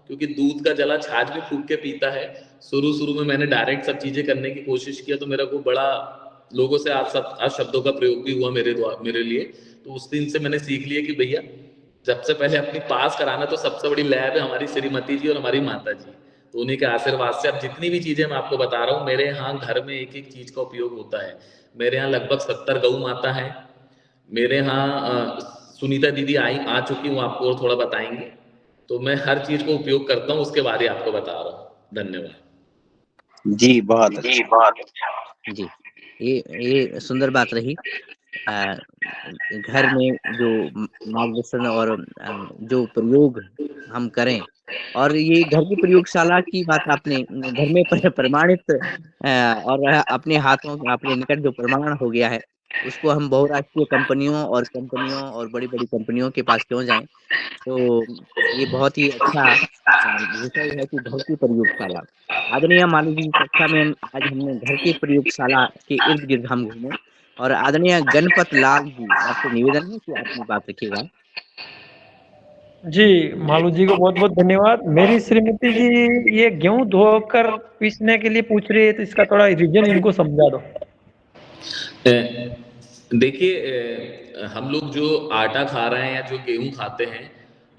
क्योंकि दूध का जला छाछ भी फूँक के पीता है। शुरू में मैंने डायरेक्ट सब चीज़ें करने की कोशिश किया, तो मेरा को बड़ा लोगों से आज शब्दों का प्रयोग भी हुआ मेरे लिए। तो उस दिन से मैंने सीख लिया कि भैया सबसे पहले अपनी पास कराना, तो सबसे बड़ी लैब है हमारी श्रीमती जी और हमारी माता जी। तो उन्हीं के आशीर्वाद से अब जितनी भी चीज़ें मैं आपको बता रहा हूँ, मेरे यहाँ घर में एक-एक चीज़ का उपयोग होता है। मेरे यहाँ लगभग 70 गऊ माता हैं। मेरे यहाँ सुनीता दीदी आ चुकी, वो आपको और थोड़ा बताएँगी। तो मैं हर चीज़ को उपयोग करता हूँ, उसके बाद ही आपको बता रहा हूँ। धन्यवाद। जी, बहुत अच्छा। जी, ये सुंदर बात रही। घर में जो मार्गदर्शन और जो प्रयोग हम करें, और ये घर की प्रयोगशाला की बात आपने घर में प्रमाणित और अपने हाथों अपने निकट जो प्रमाण हो गया है, उसको हम बहुराष्ट्रीय कंपनियों और बड़ी-बड़ी कंपनियों के पास क्यों जाएँ? तो ये बहुत ही अच्छा विषय है कि घर की प्रयोगशाला। आदरणीय माननीय जी की कक्षा में आज हमने घर की प्रयोगशाला के इर्द-गिर्द हम घूमे, और आदरणीय गणपत लाल जी, आपसे निवेदन है कि अपनी बात रखिएगा। जी, मालू जी को बहुत-बहुत धन्यवाद। मेरी श्रीमती जी ये गेहूँ धोकर पीसने के लिए पूछ रही है, तो इसका थोड़ा रीज़न इनको समझा दो। देखिए, हम लोग जो आटा खा रहे हैं या जो गेहूँ खाते हैं,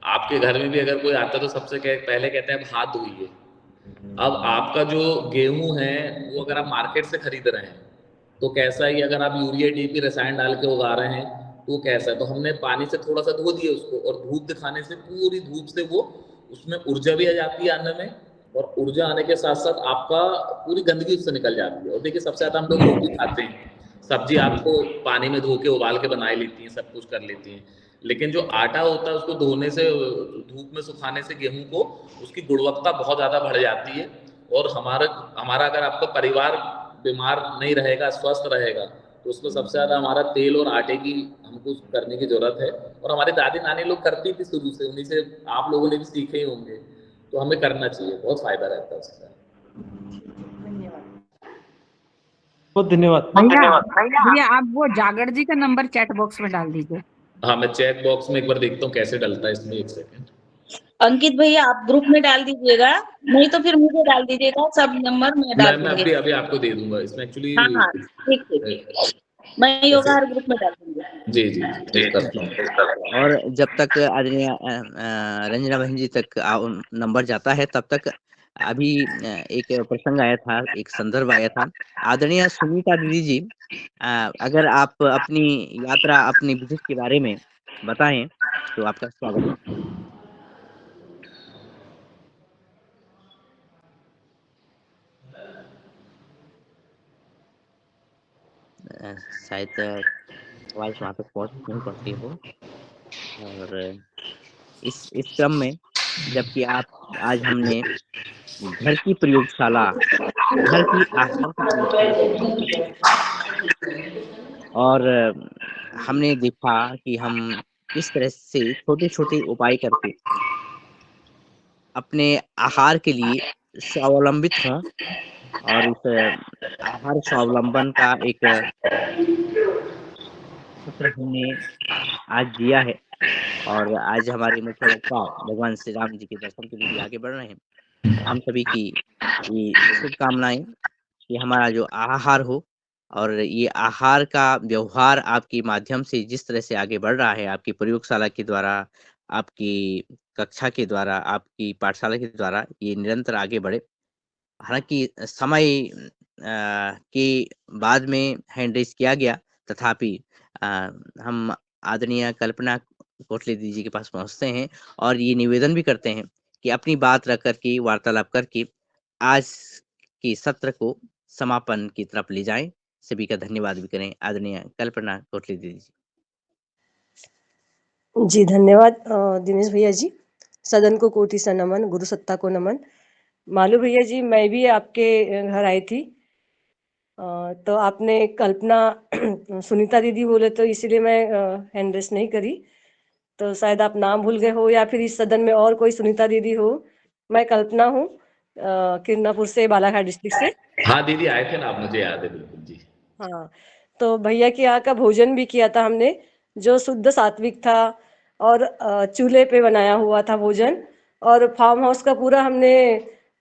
आपके घर में भी अगर कोई आता है तो सबसे पहले कहते हैं आप हाथ धोइए। अब आपका जो गेहूँ है, वो अगर आप मार्केट से खरीद रहे हैं, तो कैसा है, अगर आप यूरिया डीएपी रसायन डाल के उगा रहे हैं, तो वो कैसा है। तो हमने पानी से थोड़ा-सा धो दिया उसको, और धूप दिखाने से, पूरी धूप से वो उसमें ऊर्जा भी आ जाती है अन्न में, और ऊर्जा आने के साथ-साथ आपका पूरी गंदगी उससे निकल जाती है। और देखिए सबसे ज़्यादा हम लोग रोटी खाते हैं, सब्जी आपको पानी में धो के उबाल के बना लेती हैं, सब कुछ कर लेती हैं। लेकिन जो आटा होता है उसको धोने से, धूप में सुखाने से गेहूँ को, उसकी गुणवत्ता बहुत ज़्यादा बढ़ जाती है। और हमारा अगर आपका परिवार बीमार नहीं रहेगा, स्वस्थ रहेगा, तो उसमें सबसे ज़्यादा हमारा तेल और आटे की हमको करने की ज़रूरत है। और हमारी दादी-नानी लोग करती थी शुरू से, उन्हीं से आप लोगों ने भी सीखे ही होंगे, तो हमें करना चाहिए, बहुत फ़ायदा रहता है उससे। बहुत धन्यवाद। भैया आप वो जागड़ जी का नंबर चैट बॉक्स में डाल दीजिए। हाँ, मैं चैट बॉक्स में एक बार देखता हूँ कैसे डलता है इसमें, 1 सेकंड। अंकित भैया आप ग्रुप में डाल दीजिएगा, नहीं तो फिर मुझे डाल दीजिएगा, सब नंबर मैं डाल दूंगी। मैं अभी आपको दे दूंगा इसमें एक्चुअली। हाँ, ठीक। मैं ऐसे योगाहार ग्रुप में डाल दूंगी। जी जी जी मैं करता हूँ। और जब तक आदरणीय रंजना बहन जी तक नंबर जाता है तब तक अभी एक प्रसंग आया था, एक संदर्भ आया था। आदरणीय सुनीता दीदी जी, अगर आप अपनी यात्रा, अपनी विजिट के बारे में बताएं तो आपका स्वागत है। शायद आवाज वहां तक पहुंच नहीं पाती हो। और इस क्रम में जबकि आप आज हमने घर की प्रयोगशाला, घर की आहार की प्रयोगशाला के बारे में और हमने देखा कि हम किस तरह से छोटे-छोटे उपाय करके अपने आहार के लिए स्वावलंबित हों और इस आहार स्वावलंबन का एक सूत्र हमने आज दिया है। और आज हमारे मुख्य वक्ता भगवान श्री राम जी के दर्शन के लिए भी आगे बढ़ रहे हैं। हम सभी की ये शुभकामनाएं कि हमारा जो आहार हो और ये आहार का व्यवहार आपके माध्यम से जिस तरह से आगे बढ़ रहा है, आपकी प्रयोगशाला के द्वारा, आपकी कक्षा के द्वारा, आपकी पाठशाला के द्वारा ये निरंतर आगे बढ़े। हालाँकि समय के बाद में हैंड रेज़ किया गया, तथापि अ, हम आदरणीय कल्पना कोठले दीदी जी के पास पहुँचते हैं और ये निवेदन भी करते हैं कि अपनी बात रख कर के, वार्तालाप करके आज के सत्र को समापन की तरफ ले जाएँ। सभी का धन्यवाद भी करें। आदरणीय कल्पना कोठले दीदी जी। जी, धन्यवाद दिनेश भैया जी। सदन को कोटि सा नमन, गुरु सत्ता को नमन। मालू भैया जी, मैं भी आपके घर आई थी। तो आपने कल्पना सुनीता दीदी बोले तो इसीलिए मैं हैंड रेज़ नहीं करी। तो शायद आप नाम भूल गए हो या फिर इस सदन में और कोई सुनीता दीदी हो। मैं कल्पना हूँ, किरनापुर से, बालाघाट डिस्ट्रिक्ट से। हाँ दीदी आए थे ना, आप, मुझे याद है बिल्कुल जी। हाँ, तो भैया के यहाँ का भोजन भी किया था हमने, जो शुद्ध सात्विक था और चूल्हे पे बनाया हुआ था भोजन। और फार्म हाउस का पूरा हमने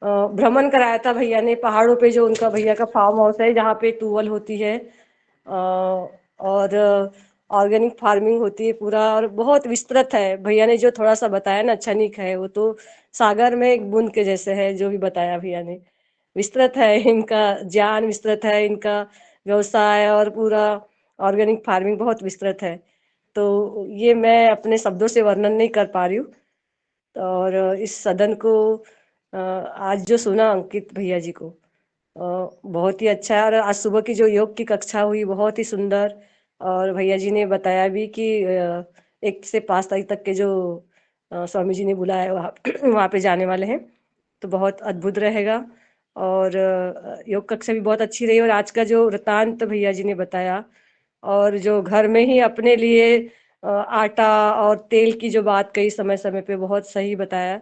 भ्रमण कराया था भैया ने। पहाड़ों पे जो उनका भैया का फार्म हाउस है, जहाँ पे ट्यूबवेल होती है और ऑर्गेनिक फार्मिंग होती है पूरा, और बहुत विस्तृत है। भैया ने जो थोड़ा सा बताया ना, क्षणिक है, वो तो सागर में एक बूंद के जैसे है जो भी बताया भैया ने। विस्तृत है इनका ज्ञान, विस्तृत है इनका व्यवसाय, और पूरा ऑर्गेनिक फार्मिंग बहुत विस्तृत है। तो ये मैं अपने शब्दों से वर्णन नहीं कर पा रही हूँ। और इस सदन को आज जो सुना अंकित भैया जी को, बहुत ही अच्छा है। और आज सुबह की जो योग की कक्षा हुई, बहुत ही सुंदर। और भैया जी ने बताया भी कि 1 से 5 तारीख तक के जो स्वामी जी ने बुलाया है वहाँ वहाँ पे जाने वाले हैं, तो बहुत अद्भुत रहेगा। और योग कक्षा भी बहुत अच्छी रही। और आज का जो वृत्तांत भैया जी ने बताया, और जो घर में ही अपने लिए आटा और तेल की जो बात कही समय-समय पे, बहुत सही बताया।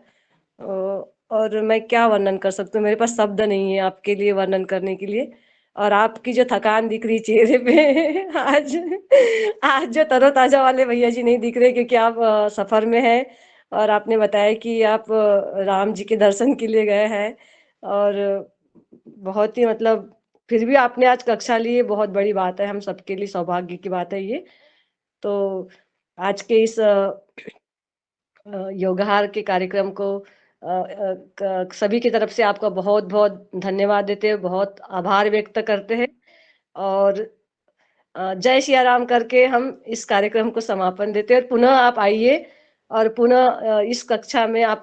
और मैं क्या वर्णन कर सकती हूँ, मेरे पास शब्द नहीं है आपके लिए वर्णन करने के लिए। और आपकी जो थकान दिख रही चेहरे पे आज आज जो तरोताज़ा वाले भैया जी नहीं दिख रहे, क्योंकि आप सफ़र में हैं। और आपने बताया कि आप राम जी के दर्शन के लिए गए हैं। और बहुत ही मतलब, फिर भी आपने आज कक्षा ली है, बहुत बड़ी बात है, हम सबके लिए सौभाग्य की बात है ये। तो आज के इस योगाहार के कार्यक्रम को सभी की तरफ से आपका बहुत-बहुत धन्यवाद देते हैं, बहुत आभार व्यक्त करते हैं। और जय सिया राम करके हम इस कार्यक्रम को समापन देते हैं। और पुनः आप आइए और पुनः इस कक्षा में आप